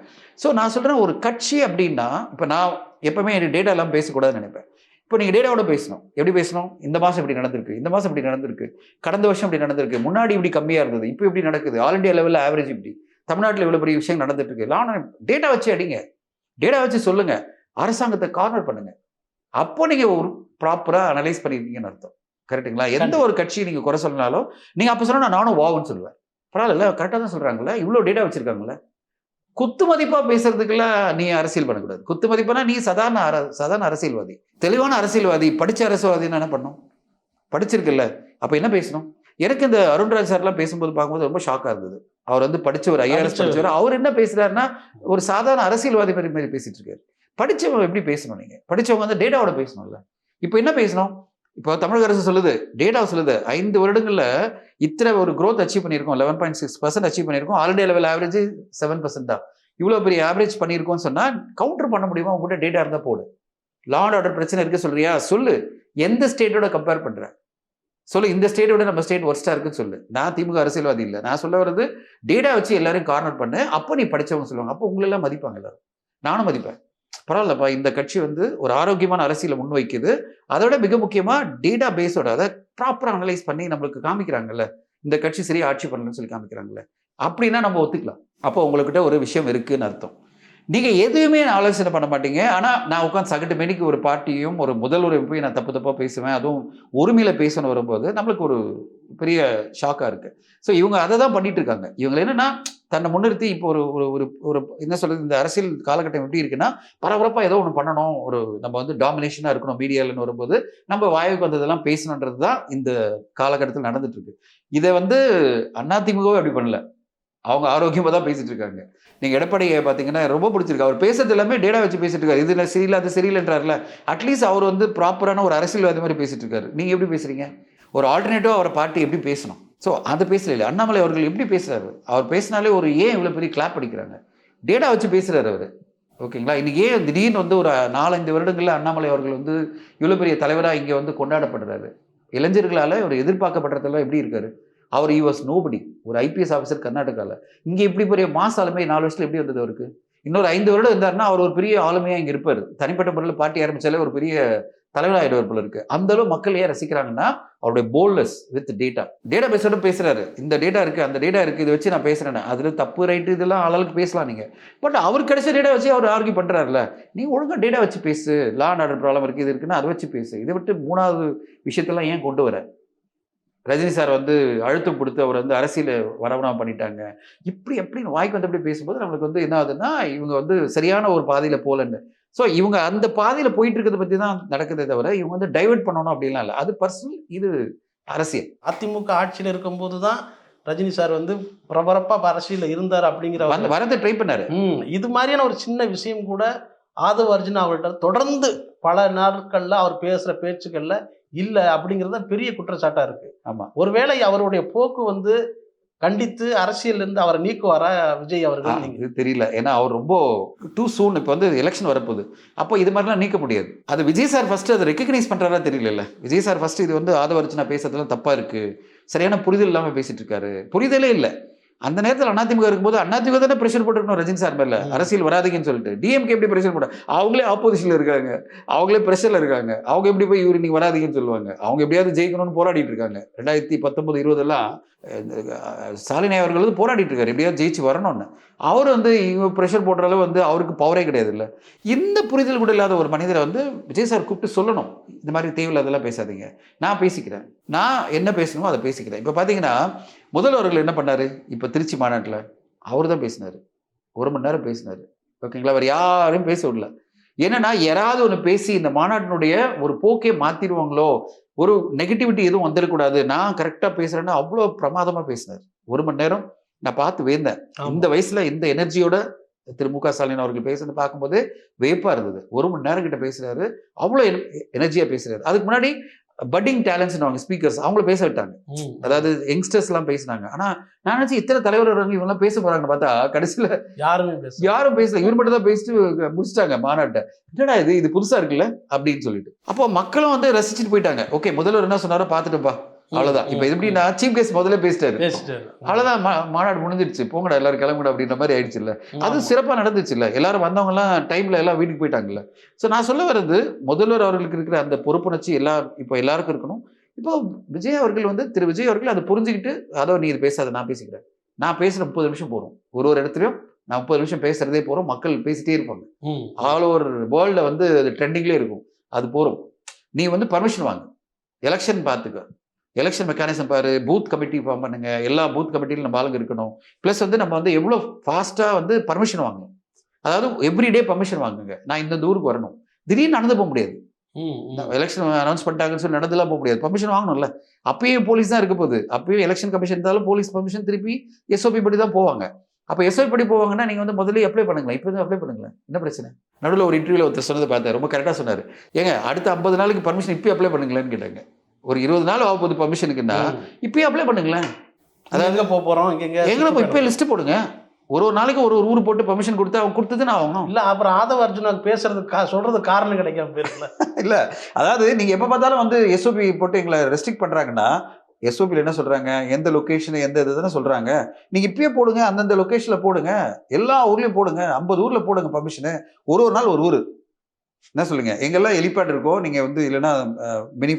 ஸோ நான் சொல்கிறேன், ஒரு கட்சி அப்படின்னா இப்போ நான் எப்பவுமே என் டேட்டா எல்லாம் பேசக்கூடாதுன்னு நினைப்பேன். இப்போ நீங்கள் டேட்டாவோட பேசணும். எப்படி பேசணும்? இந்த மாதம் இப்படி நடந்திருக்கு, இந்த மாதம் இப்படி நடந்திருக்கு, கடந்த வருஷம் இப்படி நடந்திருக்கு, முன்னாடி இப்படி கம்மியாக இருந்தது, இப்போ இப்படி நடக்குது, ஆல் இண்டியா லெவலில் ஆவரேஜ் இப்படி, தமிழ்நாட்டில் இவ்வளோ பெரிய விஷயம் நடந்துட்டு இருக்கு. டேட்டா வச்சு அடிங்க, டேட்டா வச்சு சொல்லுங்க, அரசாங்கத்தை கார்னர் பண்ணுங்க. அப்போ நீங்கள் ஒரு ப்ராப்பராக அனலைஸ் பண்ணியிருக்கீங்கன்னு அர்த்தம். கரெக்டுங்களா? எந்த ஒரு கட்சியை நீங்கள் குறை சொல்லனாலும் நீங்கள் அப்போ சொன்னால் நானும் வாவுன்னு சொல்லுவேன். பரவாயில்ல, கரெக்டாக தான் சொல்கிறாங்களே, இவ்வளோ டேட்டா வச்சுருக்காங்களே. குத்து மதிப்பா பேசுறதுக்கெல்லாம் நீ அரசியல் பண்ணக்கூடாது. குத்து மதிப்பானா நீ சாதாரண அரசியல்வாதி, தெளிவான அரசியல்வாதி, படிச்ச அரசியல்வாதி என்ன பண்ணும்? படிச்சிருக்குல்ல, அப்ப என்ன பேசணும்? எனக்கு இந்த அருண்ராஜ் சார்லாம் பேசும்போது பார்க்கும்போது ரொம்ப ஷாக்கா இருந்தது. அவர் வந்து படிச்சவர், IAS படிச்சவர். அவர் என்ன பேசுறாருன்னா ஒரு சாதாரண அரசியல்வாதி மாதிரி பேசிட்டு இருக்காரு. படிச்சவங்க எப்படி பேசணும்? நீங்க படிச்சவங்க வந்து டேட்டாவோட பேசணும்ல. இப்போ என்ன பேசணும்? இப்போ தமிழக அரசு சொல்லுது, டேட்டா சொல்லுது, 5 வருடங்கள்ல இத்தனை ஒரு growth அச்சீவ் பண்ணியிருக்கோம், 11.6% அச்சீவ் பண்ணியிருக்கோம், ஆல் இண்டியா லெவல் ஆவரேஜ் 7% தான். இவ்வளோ பெரிய ஆவரேஜ் பண்ணியிருக்கோம்னு சொன்னா கவுண்டர் பண்ண முடியுமா? உங்ககிட்ட டேட்டா இருந்தா போடு. லா அண்ட் ஆர்டர் பிரச்சனை இருக்கு சொல்றியா? சொல்லு. எந்த ஸ்டேட்டோட கம்பேர் பண்ற? சொல்லு. இந்த ஸ்டேட்டோட நம்ம ஸ்டேட் ஒர்ஸ்டா இருக்குன்னு சொல்லு. நான் திமுக அரசியல்வாதி இல்லை, நான் சொல்ல வர்றது டேட்டா வச்சு எல்லாரையும் கார்னர் பண்ணு. அப்போ நீ படிச்சவங்க சொல்லுவாங்க, அப்போ உங்களெல்லாம் மதிப்பாங்க எல்லாரும், நானும் மதிப்பேன். பரவாயில்லப்பா, இந்த கட்சி வந்து ஒரு ஆரோக்கியமான அரசியலை முன்வைக்குது. அதோட மிக முக்கியமா டேட்டா பேஸோட அதை ப்ராப்பரா அனலைஸ் பண்ணி நம்மளுக்கு காமிக்கிறாங்கல்ல, இந்த கட்சி சரியா ஆட்சி பண்ணலன்னு சொல்லி காமிக்கிறாங்கல்ல, அப்படின்னா நம்ம ஒத்துக்கலாம். அப்போ உங்ககிட்ட ஒரு விஷயம் இருக்குன்னு அர்த்தம். நீங்கள் எதுவுமே ஆலோசனை பண்ண மாட்டீங்க. ஆனால் நான் உட்காந்து சகட்டு மேனிக்கு ஒரு பார்ட்டியும் ஒரு முதல்வரை போய் நான் தப்பு தப்பாக பேசுவேன், அதுவும் உரிமையில் பேசணும் வரும்போது நம்மளுக்கு ஒரு பெரிய ஷாக்காக இருக்குது. ஸோ இவங்க அதை தான் பண்ணிட்டு இருக்காங்க. இவங்க என்னென்னா தன்னை முன்னிறுத்தி இப்போ ஒரு ஒரு ஒரு ஒரு என்ன சொல்கிறது, இந்த அரசியல் காலகட்டம் எப்படி இருக்குன்னா பரபரப்பாக ஏதோ ஒன்று பண்ணணும், ஒரு நம்ம வந்து டாமினேஷனாக இருக்கணும் மீடியாவில்னு வரும்போது நம்ம வாயுக்கு வந்ததெல்லாம் பேசணுன்றது தான் இந்த காலகட்டத்தில் நடந்துட்டு இருக்கு. இதை வந்து அதிமுகவே அப்படி பண்ணல, அவங்க ஆரோக்கியமாக தான் பேசிட்டு இருக்காங்க. நீங்கள் எடப்பாடியை பார்த்தீங்கன்னா ரொம்ப பிடிச்சிருக்கு, அவர் பேசுறது எல்லாமே டேட்டா வச்சு பேசிட்டு இருக்காரு. இது சரியில்லை அது சரியில்லைன்றார்ல, அட்லீஸ்ட் அவர் வந்து ப்ராப்பரான ஒரு அரசியல்வாதி மாதிரி பேசிட்டு இருக்காரு. நீங்கள் எப்படி பேசுறீங்க? ஒரு ஆல்டர்னேட்டிவாக அவரை பார்ட்டி எப்படி பேசணும், ஸோ அதை பேசல. அண்ணாமலை அவர்கள் எப்படி பேசுறாரு, அவர் பேசினாலே ஒரு ஏன் இவ்வளோ பெரிய கிளாப் அடிக்கிறாங்க, டேட்டா வச்சு பேசுறாரு அவர். ஓகேங்களா, இன்னைக்கு ஏன் திடீர்னு வந்து ஒரு 4-5 வருடங்களில் அண்ணாமலை அவர்கள் வந்து இவ்வளோ பெரிய தலைவராக இங்கே வந்து கொண்டாடப்படுறாரு, இளைஞர்களால் ஒரு எதிர்பார்க்கப்படுறதெல்லாம் எப்படி இருக்காரு. அவர் வாஸ் நோபடி, ஒரு ஐபிஎஸ் ஆஃபீஸர் கர்நாடகாவில். இங்கே இப்படி பெரிய மாஸ் ஆளுமை 4 வருஷத்தில் எப்படி வந்தது அவருக்கு? இன்னொரு 5 வருடம் இருந்தாருன்னா அவர் ஒரு பெரிய ஆளுமையாக இங்கே இருப்பார். தனிப்பட்ட முறையில் பார்ட்டி ஆரம்பித்தாலே ஒரு பெரிய தலைவராகிடுவார் போல இருக்கு. அந்த அளவு மக்கள் ஏன் ரசிக்கிறாங்கன்னா அவருடைய போல்ட்னஸ் வித் டேட்டா பேஸோட பேசுறாரு. இந்த டேட்டா இருக்கு, அந்த டேட்டா இருக்கு, இதை வச்சு நான் பேசுறேன், அதுல தப்பு ரைட்டு இதெல்லாம் ஆளுக்கு பேசலாம் நீங்க. பட் அவர் கிடைச்ச டேட்டா வச்சு அவர் ஆர்கியூ பண்றாருல, நீ ஒழுங்கா டேட்டா வச்சு பேசு. லா அண்ட் ஆர்டர் ப்ராப்ளம் இருக்கு, இது இருக்குன்னா அதை வச்சு பேசு. இதை விட்டு 3வது விஷயத்தெல்லாம் ஏன் கொண்டு வர? ரஜினி சார் வந்து அழுத்தம் கொடுத்து அவர் வந்து அரசியல் வரவணா பண்ணிட்டாங்க, இப்படி எப்படின்னு வாய்க்கு வந்து அப்படி பேசும்போது நம்மளுக்கு வந்து என்ன ஆகுதுன்னா இவங்க வந்து சரியான ஒரு பாதையில போலன்னு. ஸோ இவங்க அந்த பாதையில் போயிட்டு இருக்கிறத பற்றி தான் நடக்குதே தவிர இவங்க வந்து டைவெர்ட் பண்ணணும் அப்படின்லாம் இல்லை. அது பர்சனல், இது அரசியல். அதிமுக ஆட்சியில் இருக்கும்போது தான் ரஜினி சார் வந்து பரபரப்பாக அரசியலில் இருந்தார் அப்படிங்கிற வரதை ட்ரை பண்ணாரு. இது மாதிரியான ஒரு சின்ன விஷயம் கூட ஆதவ அர்ஜுனா அவர்கிட்ட தொடர்ந்து பல நாட்களில் அவர் பேசுகிற பேச்சுக்களில் இல்லை அப்படிங்கிறது தான் பெரிய குற்றச்சாட்டாக இருக்குது. ஆமாம், ஒருவேளை அவருடைய போக்கு வந்து கண்டித்து அரசியலிருந்து அவரை நீக்குவாரா விஜய் அவர்கள்? இது தெரியல, ஏன்னா அவர் ரொம்ப டூ சூன். இப்போ வந்து எலெக்ஷன் வரப்போகுது, அப்போ இது மாதிரிலாம் நீக்க முடியாது. அது விஜய் சார் ஃபர்ஸ்ட் அதை ரெக்கக்னைஸ் பண்ணுறாரா தெரியல. விஜய் சார் ஃபர்ஸ்ட் இது வந்து ஆதவ அர்ஜுனா பேசுறதுலாம் தப்பாக இருக்குது, சரியான புரிதல் இல்லாமல் பேசிட்டு இருக்காரு, புரிதலே இல்லை. அந்த நேரத்தில் அதிமுக இருக்கும்போது அதிமுக தானே ப்ரெஷர் போட்டுருக்கணும் ரஜினி சார் மேல, அரசியல் வராதிங்கன்னு சொல்லிட்டு. டிஎம்கே எப்படி ப்ரெஷர் போட, அவங்களே ஆப்போசிஷன்ல இருக்காங்க, அவங்களே ப்ரெஷர்ல இருக்காங்க, அவங்க எப்படி போய் இவரு நீங்க வராதிங்கன்னு சொல்லுவாங்க. அவங்க எப்படியாவது ஜெயிக்கணும்னு போராடிட்டு இருக்காங்க. 2019-20 ஸ்டாலின் அவர்கள் வந்து போராடிட்டு இருக்காரு, எப்படியாவது ஜெயிச்சு வரணும்னு. அவர் வந்து இவங்க ப்ரெஷர் போடுற அளவு வந்து அவருக்கு பவரே கிடையாது. இல்லை, இந்த புரிதல் கூட இல்லாத ஒரு மனிதரை வந்து விஜய் சார் கூப்பிட்டு சொல்லணும், இந்த மாதிரி தேவையில்லாதெல்லாம் பேசாதீங்க, நான் பேசிக்கிறேன், நான் என்ன பேசணுமோ அதை பேசிக்கிறேன். இப்போ பார்த்தீங்கன்னா முதல்வர்கள் என்ன பண்ணாரு, இப்போ திருச்சி மாநாட்டில் அவர் தான் பேசினார், 1 மணி நேரம் பேசினார். ஓகேங்களா, அவர் யாரும் பேச விடல. என்னன்னா யாராவது ஒன்று பேசி இந்த மாநாட்டினுடைய ஒரு போக்கே மாற்றிடுவாங்களோ, ஒரு நெகட்டிவிட்டி எதுவும் வந்துடக்கூடாது, நான் கரெக்டாக பேசுகிறேன்னா அவ்வளோ பிரமாதமாக பேசினார். 1 மணி நேரம் நான் பார்த்து வேந்தேன். இந்த வயசுல இந்த எனர்ஜியோட திரு மு க ஸ்டாலின் அவர்கள் பேசுறது பார்க்கும்போது வேப்பா இருந்தது. 1 மணி நேரம் கிட்ட பேசுறாரு, அவ்வளோ எனர்ஜியா பேசுறாரு. அதுக்கு முன்னாடி பட்டிங் டேலண்ட்ஸ் ஸ்பீக்கர்ஸ் அவங்கள பேச விட்டாங்க, அதாவது யங்ஸ்டர்ஸ் எல்லாம் பேசினாங்க. ஆனா நான் நினைச்சு இத்தனை தலைவர் இவங்க பேச போறாங்கன்னு பார்த்தா கடைசியில யாரும் பேசல, இவர் மட்டும் தான் பேசிட்டு முடிச்சிட்டாங்க மாநாட்டை. என்னடா இது புதுசா இருக்குல்ல அப்படின்னு சொல்லிட்டு. அப்போ மக்களும் வந்து ரசிச்சுட்டு போயிட்டாங்க. ஓகே, முதல்வர் என்ன சொன்னாரோ பார்த்துட்டுப்பா, அவ்வளவுதான். இப்ப இது எப்படின்னா சீஃப் கெஸ்ட் முதல்ல பேசிட்டாரு, அவ்வளவுதான், மாநாடு முடிஞ்சிருச்சு, போங்கடா எல்லாரும் கிளம்புட அப்படின்ற மாதிரி ஆயிடுச்சு. இல்ல, அது சிறப்பா நடந்துச்சு. இல்ல, எல்லாரும் வந்தவங்க எல்லாம் டைம்ல எல்லாம் வீட்டுக்கு போயிட்டாங்கல்ல. சோ நான் சொல்ல வர்றது, முதல்வர் அவர்களுக்கு இருக்கிற அந்த பொறுப்புணர்ச்சி இப்போ எல்லாருக்கும் இருக்கணும். இப்போ விஜய் அவர்கள் வந்து திரு விஜய் அவர்கள் அதை புரிஞ்சுக்கிட்டு, அதோ நீ இது பேசாத, நான் பேசிக்கிறேன், நான் பேசுற 30 நிமிஷம் போறோம், ஒரு இடத்துலயும் நான் 30 நிமிஷம் பேசுறதே போறோம், மக்கள் பேசிட்டே இருப்பாங்க, ஆல் ஓவர் வேர்ல்ட்ல வந்து அது ட்ரெண்டிங்லேயே இருக்கும், அது போறோம். நீ வந்து பர்மிஷன் வாங்க, எலெக்ஷன் பார்த்துக்க, எலெக்ஷன் மெக்கானிசம் பாரு, பூத் கமிட்டி ஃபார்ம் பண்ணுங்க, எல்லா பூத் கமிட்டியிலும் நம்ம ஆளுங்க இருக்கணும். ப்ளஸ் வந்து நம்ம வந்து எவ்வளோ ஃபாஸ்ட்டாக வந்து பர்மிஷன் வாங்கணும், அதாவது எவ்ரிடே பர்மிஷன் வாங்குங்க. நான் இந்த ஊருக்கு வரணும், திடீர்னு நடந்து போக முடியாது. எலெக்ஷன் அனௌன்ஸ் பண்ணிட்டாங்கன்னு சொல்லி நடந்துலாம் போக முடியாது, பர்மிஷன் வாங்கணும்ல. அப்பயும் போலீஸ் தான் இருக்க போகுது, அப்பயும் எலெக்ஷன் கமிஷன் இருந்தாலும் போலீஸ் பர்மிஷன் திருப்பி எஸ்ஓபி படி தான் போவாங்க. அப்போ எஸ்ஓபி படி போவாங்கன்னா நீங்கள் வந்து முதல்ல அப்ளை பண்ணுங்களேன், இப்போ வந்து அப்ளை பண்ணுங்களேன், என்ன பிரச்சனை? நடுவில் ஒரு இன்டர்வியூவில் ஒருத்தர் சொன்னதை பார்த்தேன், ரொம்ப கரெக்டாக சொன்னார். ஏங்க அடுத்த 50 நாளுக்கு பர்மிஷன் இப்போ அப்ளை பண்ணுங்களேன்னு கேட்டாங்க. ஒரு 20 நாள் ஆக போகுது பர்மிஷனுக்குன்னா இப்பயே அப்ளை பண்ணுங்களேன். அதாவது எங்கே போகிறோம், எங்கே போய் இப்போ லிஸ்ட்டு போடுங்க, ஒரு நாளைக்கு ஒரு ஊர் போட்டு பர்மிஷன் கொடுத்து அவங்க கொடுத்தது நான் ஆகணும். இல்லை, அப்புறம் ஆதவ அர்ஜுனாக்கு பேசுறதுக்கு சொல்றது காரணம் கிடைக்காம போயிருக்கல. இல்லை, அதாவது நீங்கள் எப்போ பார்த்தாலும் வந்து எஸ்ஓபி போட்டு எங்களை ரெஸ்ட்ரிக்ட் பண்ணுறாங்கன்னா, எஸ்ஓபியில் என்ன சொல்கிறாங்க, எந்த லொக்கேஷன் எந்த இது தானே சொல்கிறாங்க. நீங்கள் இப்பயே போடுங்க, அந்தந்த லொக்கேஷனில் போடுங்க, எல்லா ஊர்லேயும் போடுங்க, 50 ஊரில் போடுங்க பர்மிஷனு, ஒரு நாள் ஒரு ஊர் என்ன சொல்லுங்க, எங்கெல்லாம் ஹெலிபேட் இருக்கோ நீங்கள் வந்து இல்லைன்னா மினி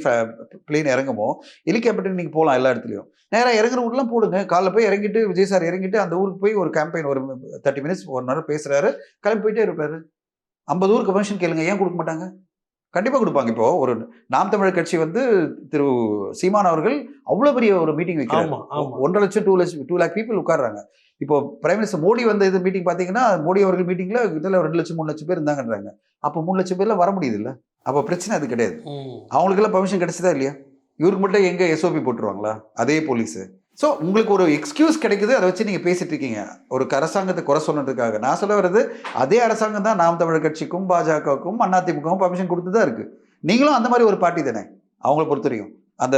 பிளேன் இறங்குமோ ஹெலிகாப்டர் நீங்கள் போகலாம் எல்லா இடத்துலையும். நேராக இறங்குற ஊர்லாம் போடுங்க. காலைல போய் இறங்கிட்டு விஜய் சார் இறங்கிட்டு அந்த ஊருக்கு போய் ஒரு கேம்பெயின் ஒரு 30 minutes 1 hour பேசுகிறாரு, கிளம்பி போயிட்டே இருப்பாரு. 50 ஊருக்கு கமிஷன் கேளுங்க, ஏன் கொடுக்க மாட்டாங்க? கண்டிப்பாக கொடுப்பாங்க. இப்போ ஒரு நாம் தமிழர் கட்சி வந்து திரு சீமான் அவர்கள் அவ்வளோ பெரிய ஒரு மீட்டிங் வைக்கிறாங்க. 1.5 லட்சம் 2 lakh பீப்புள் உட்கார்றாங்க. இப்போ பிரைம் மினிஸ்டர் மோடி வந்த இது மீட்டிங் பார்த்தீங்கன்னா மோடி அவர்கள் மீட்டிங்ல கிட்ட 2 லட்சம் 3 லட்சம் பேர் இருந்தாங்கன்றாங்க. அப்போ 3 லட்சம் பேர்ல வர முடியுது இல்லை? அப்போ பிரச்சனை அது கிடையாது. அவங்களுக்கெல்லாம் பர்மிஷன் கிடைச்சதா இல்லையா? இவருக்கு மட்டும் எங்க SOP போட்டுருவாங்களா அதே போலீஸ்? ஸோ உங்களுக்கு ஒரு எக்ஸ்கியூஸ் கிடைக்குது, அதை வச்சு நீங்கள் பேசிட்டு இருக்கீங்க ஒரு அரசாங்கத்தை குறை சொன்னதுக்காக. நான் சொல்ல வர்றது அதே அரசாங்கம் தான் நாம் தமிழர் கட்சிக்கும் பாஜகவுக்கும் அதிமுகவும் பர்மிஷன் கொடுத்து தான் இருக்கு. நீங்களும் அந்த மாதிரி ஒரு பார்ட்டி தானே அவங்கள பொறுத்தவரையும். அந்த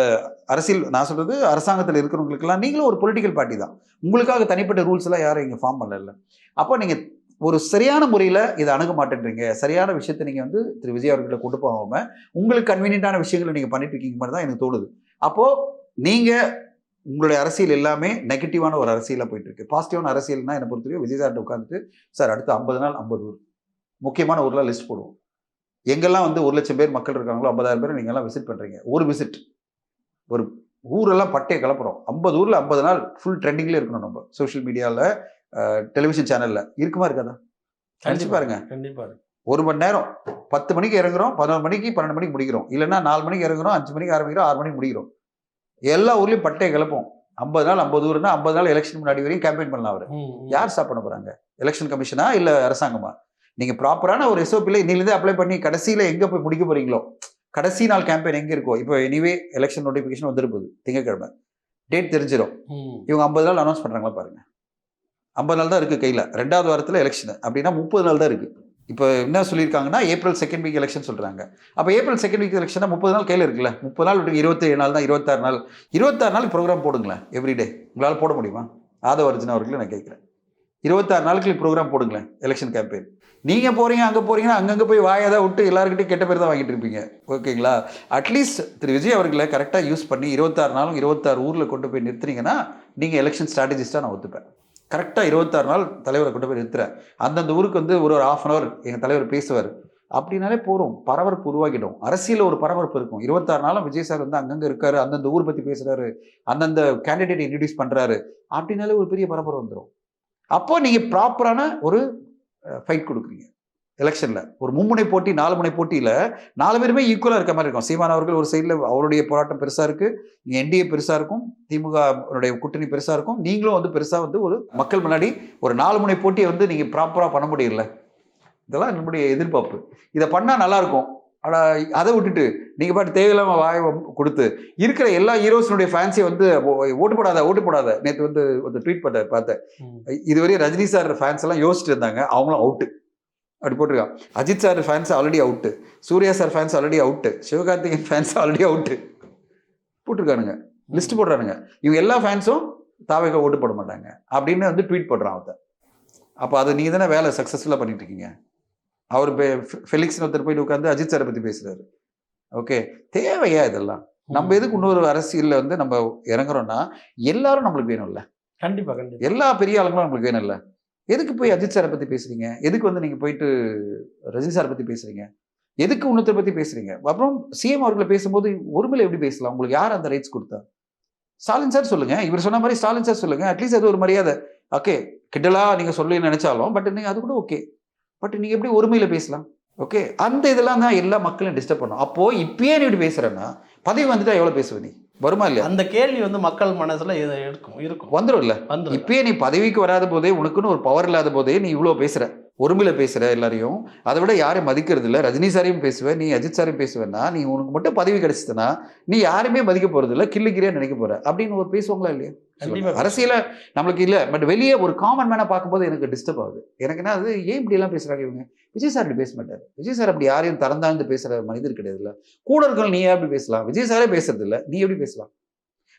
அரசியல் நான் சொல்றது அரசாங்கத்தில் இருக்கிறவங்களுக்கெல்லாம் நீங்களும் ஒரு பொலிட்டிக்கல் பார்ட்டி தான். உங்களுக்காக தனிப்பட்ட ரூல்ஸ் எல்லாம் யாரும் இங்கே ஃபார்ம் பண்ணல. அப்போ நீங்கள் ஒரு சரியான முறையில் இதை அணுக மாட்டேன்றீங்க. சரியான விஷயத்தை நீங்கள் வந்து திரு விஜய் அவர்கிட்ட கொண்டு போகாம உங்களுக்கு கன்வீனியன்டான விஷயங்களை நீங்கள் பண்ணிட்டு இருக்கீங்க மாதிரி தான் எனக்கு தோணுது. அப்போது நீங்கள் உங்களுடைய அரசியல் எல்லாமே நெகட்டிவான ஒரு அரசியலாக போயிட்டு இருக்கு. பாசிட்டிவான அரசியல்னா என்னை பொறுத்தவரைக்கும் விஜய் சார்ட்ட உட்காந்துட்டு சார் அடுத்து 50 நாள் 50 ஊர் முக்கியமான ஊர்லாம் லிஸ்ட் போடுவோம். எங்கெல்லாம் வந்து 1 லட்சம் பேர் மக்கள் இருக்காங்களோ 50,000 பேர் நீங்கள்லாம் விசிட் பண்ணுறீங்க. ஒரு விசிட் ஒரு ஊரெல்லாம் பட்டையை கிளப்புறோம். 50 ஊரில் 50 நாள் ஃபுல் ட்ரெண்டிங்லேயே இருக்கணும். நம்ம சோஷியல் மீடியாவில் டெலிவிஷன் சேனலில் இருக்குமா இருக்காதா? நினச்சி பாருங்க. கண்டிப்பாக 1 மணி நேரம் 10 மணிக்கு இறங்குறோம், 11 மணிக்கு 12 மணிக்கு முடிக்கிறோம். இல்லைன்னா 4 மணிக்கு இறங்குறோம், 5 மணிக்கு ஆரம்பிக்கிறோம், 6 மணிக்கு முடிக்கிறோம். எல்லா ஊர்லேயும் பட்டையை கிளப்போம். 50 நாள் 50 ஊர்னா 50 நாள் எலெக்ஷன் முன்னாடி வரையும் கேம்பெயின் பண்ணலாம். அவர் யார் ஸ்டாப் பண்ண போகிறாங்க? எலெக்ஷன் கமிஷனா இல்லை அரசாங்கமா? நீங்கள் ப்ராப்பரான ஒரு SOPயில் இன்னிலேருந்தே அப்ளை பண்ணி கடைசியில் எங்கே போய் முடிக்க போகிறீங்களோ, கடைசி நாள் கேம்பெயின் எங்கே இருக்கோ. இப்போ எனிவே எலெக்ஷன் நோட்டிஃபிகேஷன் வந்துருப்போது திங்கட்கிழமை டேட் தெரிஞ்சிடும். இவங்க 50 நாள் அனௌன்ஸ் பண்ணுறாங்களா பாருங்கள். 50 நாள் தான் இருக்குது கையில். 2வது வாரத்தில் எலெக்ஷன் அப்படின்னா 30 நாள் தான் இருக்குது. இப்போ என்ன சொல்லியிருக்காங்கன்னா April 2nd வீக் எலெக்ஷன் சொல்கிறாங்க. அப்போ April 2nd வீக் எலெக்ஷனா 30 நாள் கையில் இருக்குல்ல. 30 நாள் விட்டு 27 நாள் தான் 26 நாள். 26 நாள் ப்ரோக்ராம் போடுங்களேன் எவ்ரிடே. உங்களால் போட முடியுமா? ஆதவ அர்ஜுனா அவர்களும் நான் கேட்குறேன். 26 நாளுக்கு ப்ரோக்ராம் போடுங்களேன் எலெக்ஷன் கேம்பெயின். நீங்கள் போகிறீங்க அங்கே போகிறீங்கன்னா அங்கங்கே போய் வாயதான் விட்டு எல்லாருக்கிட்டையும் கெட்ட பேர் தான் வாங்கிட்டு இருப்பீங்க. ஓகேங்களா? அட்லீஸ்ட் திரு விஜய் அவர்களை கரெக்டாக யூஸ் பண்ணி 26 நாளும் 26 ஊரில் கொண்டு போய் நிறுத்துனீங்கன்னா நீங்கள் எலெக்ஷன் ஸ்ட்ராட்டஜிஸ்ட்டாக நான் ஒத்துப்பேன். கரெக்டாக 26 நாள் தலைவரை கொண்டு போய் நிறுத்துறேன். அந்தந்த ஊருக்கு வந்து ஒரு 1/2 hour எங்கள் தலைவர் பேசுவார் அப்படின்னாலே போகிறோம். பரபரப்பு உருவாக்கிடும். அரசியலில் ஒரு பரபரப்பு இருக்கும். 26 நாளும் விஜய் சார் வந்து அங்கங்கே இருக்காரு, அந்தந்த ஊர் பற்றி பேசுகிறாரு, அந்தந்த கேண்டிடேட் இன்ட்ரடியூஸ் பண்ணுறாரு அப்படின்னாலே ஒரு பெரிய பரபரப்பு வந்துடும். அப்போ நீங்கள் ப்ராப்பரான ஒரு ஃபைட் கொடுக்குறீங்க எலெக்ஷனில். ஒரு மும்முனை போட்டி 4 முனை போட்டியில் 4 பேருமே ஈக்குவலாக இருக்க மாதிரி இருக்கும். சீமான் அவர்கள் ஒரு சைடில் அவருடைய போராட்டம் பெருசாக இருக்குது, இங்கே NDA பெருசாக இருக்கும், திமுக கூட்டணி பெருசாக இருக்கும், நீங்களும் வந்து பெருசாக வந்து ஒரு மக்கள் முன்னாடி ஒரு 4 முனை போட்டியை வந்து நீங்கள் ப்ராப்பராக பண்ண முடியல. இதெல்லாம் நம்முடைய எதிர்பார்ப்பு. இதை பண்ணால் நல்லாயிருக்கும். ஆனால் அதை விட்டுட்டு நீங்கள் பாட்டு தேவையில்லாமல் வாயை கொடுத்து இருக்கிற எல்லா ஹீரோஸினுடைய ஃபேன்ஸை வந்து ஓட்டு போடாத நேற்று வந்து ஒரு ட்வீட் பார்த்தேன். இதுவரையும் ரஜினி சார் ஃபேன்ஸ் எல்லாம் யோசிச்சுட்டு இருந்தாங்க, அவங்களும் அவுட்டு அப்படி போட்டிருக்கான். Ajith sir fans already out, Suriya sir fans already out, Sivakarthikeyan fans already out போட்டிருக்கானுங்க, லிஸ்ட் போடுறானுங்க. இவங்க எல்லா ஃபேன்ஸும் தாவேக ஓட்டு போட மாட்டாங்க அப்படின்னு வந்து ட்வீட் போடுறான் அவன். அப்போ அதை நீங்கள் தானே வேலை சக்ஸஸ்ஃபுல்லாக பண்ணிட்டு இருக்கீங்க. அவர் ஃபெலிக்ஸ் ஒருத்தர் போயிட்டு உட்காந்து அஜித் சாரை பற்றி பேசுகிறாரு. ஓகே, தேவையா இதெல்லாம்? நம்ம எதுக்கு இன்னொரு அரசியலில் வந்து நம்ம இறங்குறோம்னா எல்லாரும் நம்மளுக்கு வேணும்ல. கண்டிப்பாக எல்லா பெரிய ஆளுங்களும் நம்மளுக்கு வேணும்ல. எதுக்கு போய் அஜித் சாரை பற்றி பேசுறீங்க? எதுக்கு வந்து நீங்கள் போயிட்டு ரஜினி சாரை பற்றி பேசுறீங்க? எதுக்கு இன்னொருத்தரை பற்றி பேசுறீங்க? அப்புறம் சிஎம் அவர்களை பேசும்போது ஒருமையில எப்படி பேசலாம்? உங்களுக்கு யார் அந்த ரைட்ஸ் கொடுத்தா? ஸ்டாலின் சார் சொல்லுங்க, இவர் சொன்ன மாதிரி ஸ்டாலின் சார் சொல்லுங்க. அட்லீஸ்ட் அது ஒரு மரியாதை. ஓகே, கிட்டலா நீங்கள் சொல்லி நினைச்சாலும் பட் நீங்கள் அது கூட ஓகே. பட் நீங்கள் எப்படி ஒருமையில் பேசலாம்? ஓகே, அந்த இதெல்லாம் தான் எல்லா மக்களையும் டிஸ்டர்ப் பண்ணும். அப்போது இப்பயே நீ இப்படி பேசுகிறேன்னா பதவி வந்துட்டா எவ்வளோ பேசுவ நீ? வருமா இல்லையா? அந்த கேள்வி வந்து மக்கள் மனசில் இருக்கும் வந்துடும் இல்லை? இப்பயே நீ பதவிக்கு வராத போதே, உனக்குன்னு ஒரு பவர் இல்லாத போதே நீ இவ்வளோ பேசுகிற, ஒருமையில் பேசுகிற எல்லாரையும். அதை விட யாரையும் மதிக்கிறது இல்லை. ரஜினி சாரையும் பேசுவேன், நீ அஜித் சாரையும் பேசுவேன்னா, நீ உனக்கு மட்டும் பதவி கிடைச்சதுன்னா நீ யாருமே மதிக்க போகிறது இல்லை, கிள்ளிக்கிறியா நினைக்க போகிற அப்படின்னு ஒரு பேசுவாங்களா இல்லையா? அரசியல நம்மளுக்கு இல்லை. பட் வெளியே ஒரு காமன் மேனாக பார்க்கும்போது எனக்கு டிஸ்டர்ப் ஆகுது. எனக்கு என்ன அது, ஏன் இப்படியெல்லாம் பேசுகிறாங்க இவங்க? விஜய் சார் அப்படி பேச மாட்டார். விஜய் சார் அப்படி யாரையும் திறந்தாழ்ந்து பேசுகிற மனிதர் கிடையாது இல்லை. கூட இருக்கிற நீ எப்படி பேசலாம்? விஜய் சாரே பேசுறது இல்லை, நீ எப்படி பேசலாம்?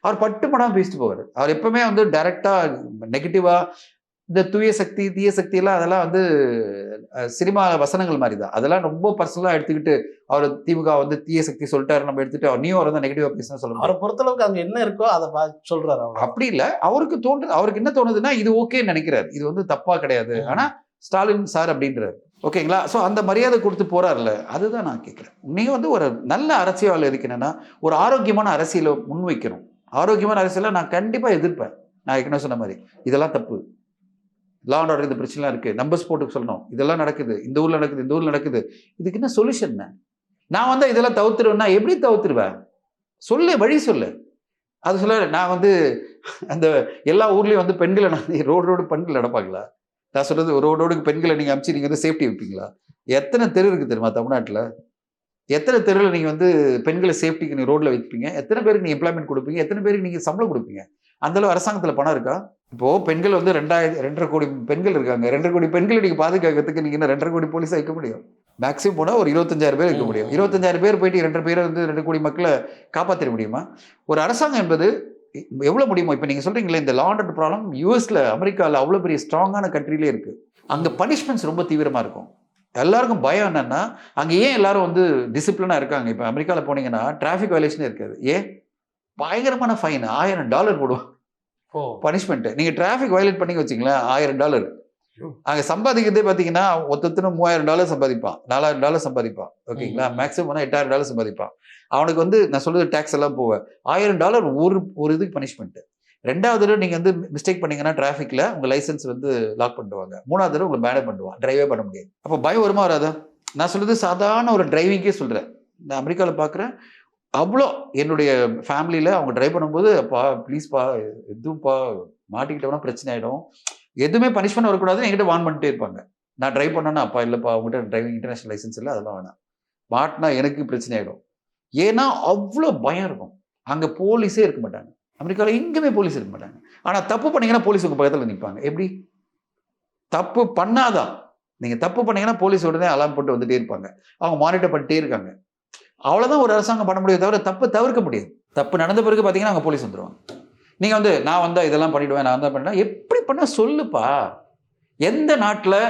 அவர் பட்டுப்படாமல் பேசிட்டு போவார். அவர் எப்பவுமே வந்து டைரக்டாக நெகட்டிவாக இந்த தூய சக்தி தீய சக்தியெல்லாம் அதெல்லாம் வந்து சினிமா வசனங்கள் மாதிரி தான். அதெல்லாம் ரொம்ப பர்சனலாக எடுத்துக்கிட்டு அவர் திமுக வந்து தீய சக்தி சொல்லிட்டாரு நம்ம எடுத்துட்டு அவர் நீயும் அவர் வந்து நெகட்டிவாக பேசினா சொல்லணும். அவரை பொறுத்தளவுக்கு அங்கே என்ன இருக்கோ அதை சொல்றாரு. அப்படி இல்லை, அவருக்கு என்ன தோணுதுன்னா இது ஓகேன்னு நினைக்கிறாரு, இது வந்து தப்பா கிடையாது. ஆனால் ஸ்டாலின் சார் அப்படின்றாரு. ஓகேங்களா? ஸோ அந்த மரியாதை கொடுத்து போறாருல்ல, அதுதான் நான் கேட்குறேன். நீங்க வந்து ஒரு நல்ல அரசியல் இருக்கணும்னா ஒரு ஆரோக்கியமான அரசியலை முன்வைக்கணும். ஆரோக்கியமான அரசியலை நான் கண்டிப்பா எதிர்ப்பேன். நான் ஏற்கனவே சொன்ன மாதிரி இதெல்லாம் தப்பு, லா அண்ட் ஆர்டர் இந்த பிரச்சனைலாம் இருக்கு, நம்பர்ஸ் போட்டு சொல்லணும், இதெல்லாம் நடக்குது, இந்த ஊர்ல நடக்குது, இந்த ஊர்ல நடக்குது, இதுக்கு என்ன சொல்யூஷன்? நான் வந்து இதெல்லாம் தவிர்த்துருவேன்னா எப்படி தவிர்த்துருவேன்? சொல்லு, வழி சொல்லு. அது சொல்ல நான் வந்து அந்த எல்லா ஊர்லேயும் வந்து பெண்களை நான் ரோடு பெண்கள் நடப்பாங்களா? நான் சொல்றது ரோடுக்கு பெண்களை நீங்கள் அனுப்பிச்சு நீங்கள் வந்து சேஃப்டி வைப்பீங்களா? எத்தனை தெரு இருக்குது தெரியுமா தமிழ்நாட்டில்? எத்தனை தெருவில் நீங்கள் வந்து பெண்களை சேஃப்டிக்கு நீங்கள் ரோட்டில் வைப்பீங்க? எத்தனை பேருக்கு நீங்கள் எம்ப்ளாய்மெண்ட் கொடுப்பீங்க? எத்தனை பேருக்கு நீங்கள் சம்பளம் கொடுப்பீங்க? அந்தளவு அரசாங்கத்தில் பணம் இருக்கா? இப்போது பெண்கள் வந்து 2.5 கோடி பெண்கள் இருக்காங்க. 2.5 கோடி பெண்களை நீங்கள் பாதுகாக்கிறதுக்கு நீங்கள் என்ன 2.5 கோடி போலீஸாக வைக்க முடியும்? மேக்ஸிமம் போனால் ஒரு 25,000 பேர் வைக்க முடியும். 25,000 பேர் போயிட்டு 2 பேரை வந்து 2 கோடி மக்களை காப்பாற்றிட முடியுமா? ஒரு அரசாங்கம் என்பது எவ்வளோ முடியுமோ? இப்போ நீங்கள் சொல்கிறீங்களே இந்த லா அண்ட் ஆர்டர் ப்ராப்ளம் யூஎஸில், அமெரிக்காவில் அவ்வளோ பெரிய ஸ்ட்ராங்கான கண்ட்ரிலே இருக்குது. அங்கே பனிஷ்மெண்ட்ஸ் ரொம்ப தீவிரமாக இருக்கும். எல்லாருக்கும் பயம் என்னன்னா, அங்கே ஏன் எல்லாரும் வந்து டிசிப்ளினாக இருக்காங்க? இப்போ அமெரிக்காவில் போனீங்கன்னா டிராஃபிக் வயலேஷனே இருக்காது. ஏன்? பயங்கரமான ஃபைன் $1000 போடுவாங்க பனிஷ்மெண்ட்டு. நீங்கள் டிராஃபிக் வயலேட் பண்ணி வச்சிங்களேன் $1000. அங்கே சம்பாதிக்கிறதே பார்த்தீங்கன்னா ஒருத்தனும் $3000 சம்பாதிப்பான், $4000 சம்பாதிப்பான். ஓகேங்களா? மேக்ஸிமம் போனால் $8000 சம்பாதிப்பான். அவனுக்கு வந்து நான் சொல்றது டேக்ஸ் எல்லாம் போவேன். $1000 ஒரு இதுக்கு பனிஷ்மெண்ட்டு. 2வது தடவை நீங்கள் வந்து மிஸ்டேக் பண்ணீங்கன்னா டிராஃபிக்கில் உங்கள் லைசன்ஸ் வந்து லாக் பண்ணிடுவாங்க. 3வது தடவை உங்களை பேனே பண்ணுவான், டிரைவே பண்ண முடியாது. அப்போ பயம் வருமா வராதா? நான் சொல்றது சாதாரண ஒரு டிரைவிங்கே சொல்கிறேன். நான் அமெரிக்காவில் பார்க்குறேன், அவ்வளோ என்னுடைய ஃபேமிலியில் அவங்க ட்ரைவ் பண்ணும்போது, அப்பா ப்ளீஸ்ப்பா எதுவும்ப்பா மாட்டிக்கிட்டோம்னா பிரச்சனை ஆகிடும், எதுவுமே பனிஷ்மெண்ட் வரக்கூடாதுன்னு என்கிட்ட வார்ன் பண்ணிட்டே இருப்பாங்க. நான் ட்ரைவ் பண்ணேன்னா, அப்பா இல்லைப்பா அவங்ககிட்ட டிரைவிங் இன்டர்நேஷனல் லைசன்ஸ் இல்லை, அதெல்லாம் வேணாம், மாட்டினா எனக்கு பிரச்சனை ஆகிடும். ஏன்னா அவ்வளோ பயம் இருக்கும். அங்கே போலீஸே இருக்க மாட்டாங்க. அமெரிக்காவில் எங்கேயுமே போலீஸ் இருக்க மாட்டாங்க. ஆனால் தப்பு பண்ணீங்கன்னா போலீஸ் உங்கள் பக்கத்தில் நிற்பாங்க. எப்படி? தப்பு பண்ணாதான். நீங்கள் தப்பு பண்ணீங்கன்னா போலீஸ் உடனே அலாம் போட்டு வந்துட்டே இருப்பாங்க. அவங்க மானிட்டர் பண்ணிட்டே இருக்காங்க. அவ்வளோதான் ஒரு அரசாங்கம் பண்ண முடியும், தவிர தப்பு தவிர்க்க முடியாது. தப்பு நடந்த பிறகு பார்த்தீங்கன்னா அங்கே போலீஸ் வந்துடுவாங்க. நீங்கள் வந்து நான் வந்தால் இதெல்லாம் பண்ணிவிடுவேன், நான் தான் பண்ணேன், எப்படி பண்ணால் சொல்லுப்பா. எந்த நாட்டில்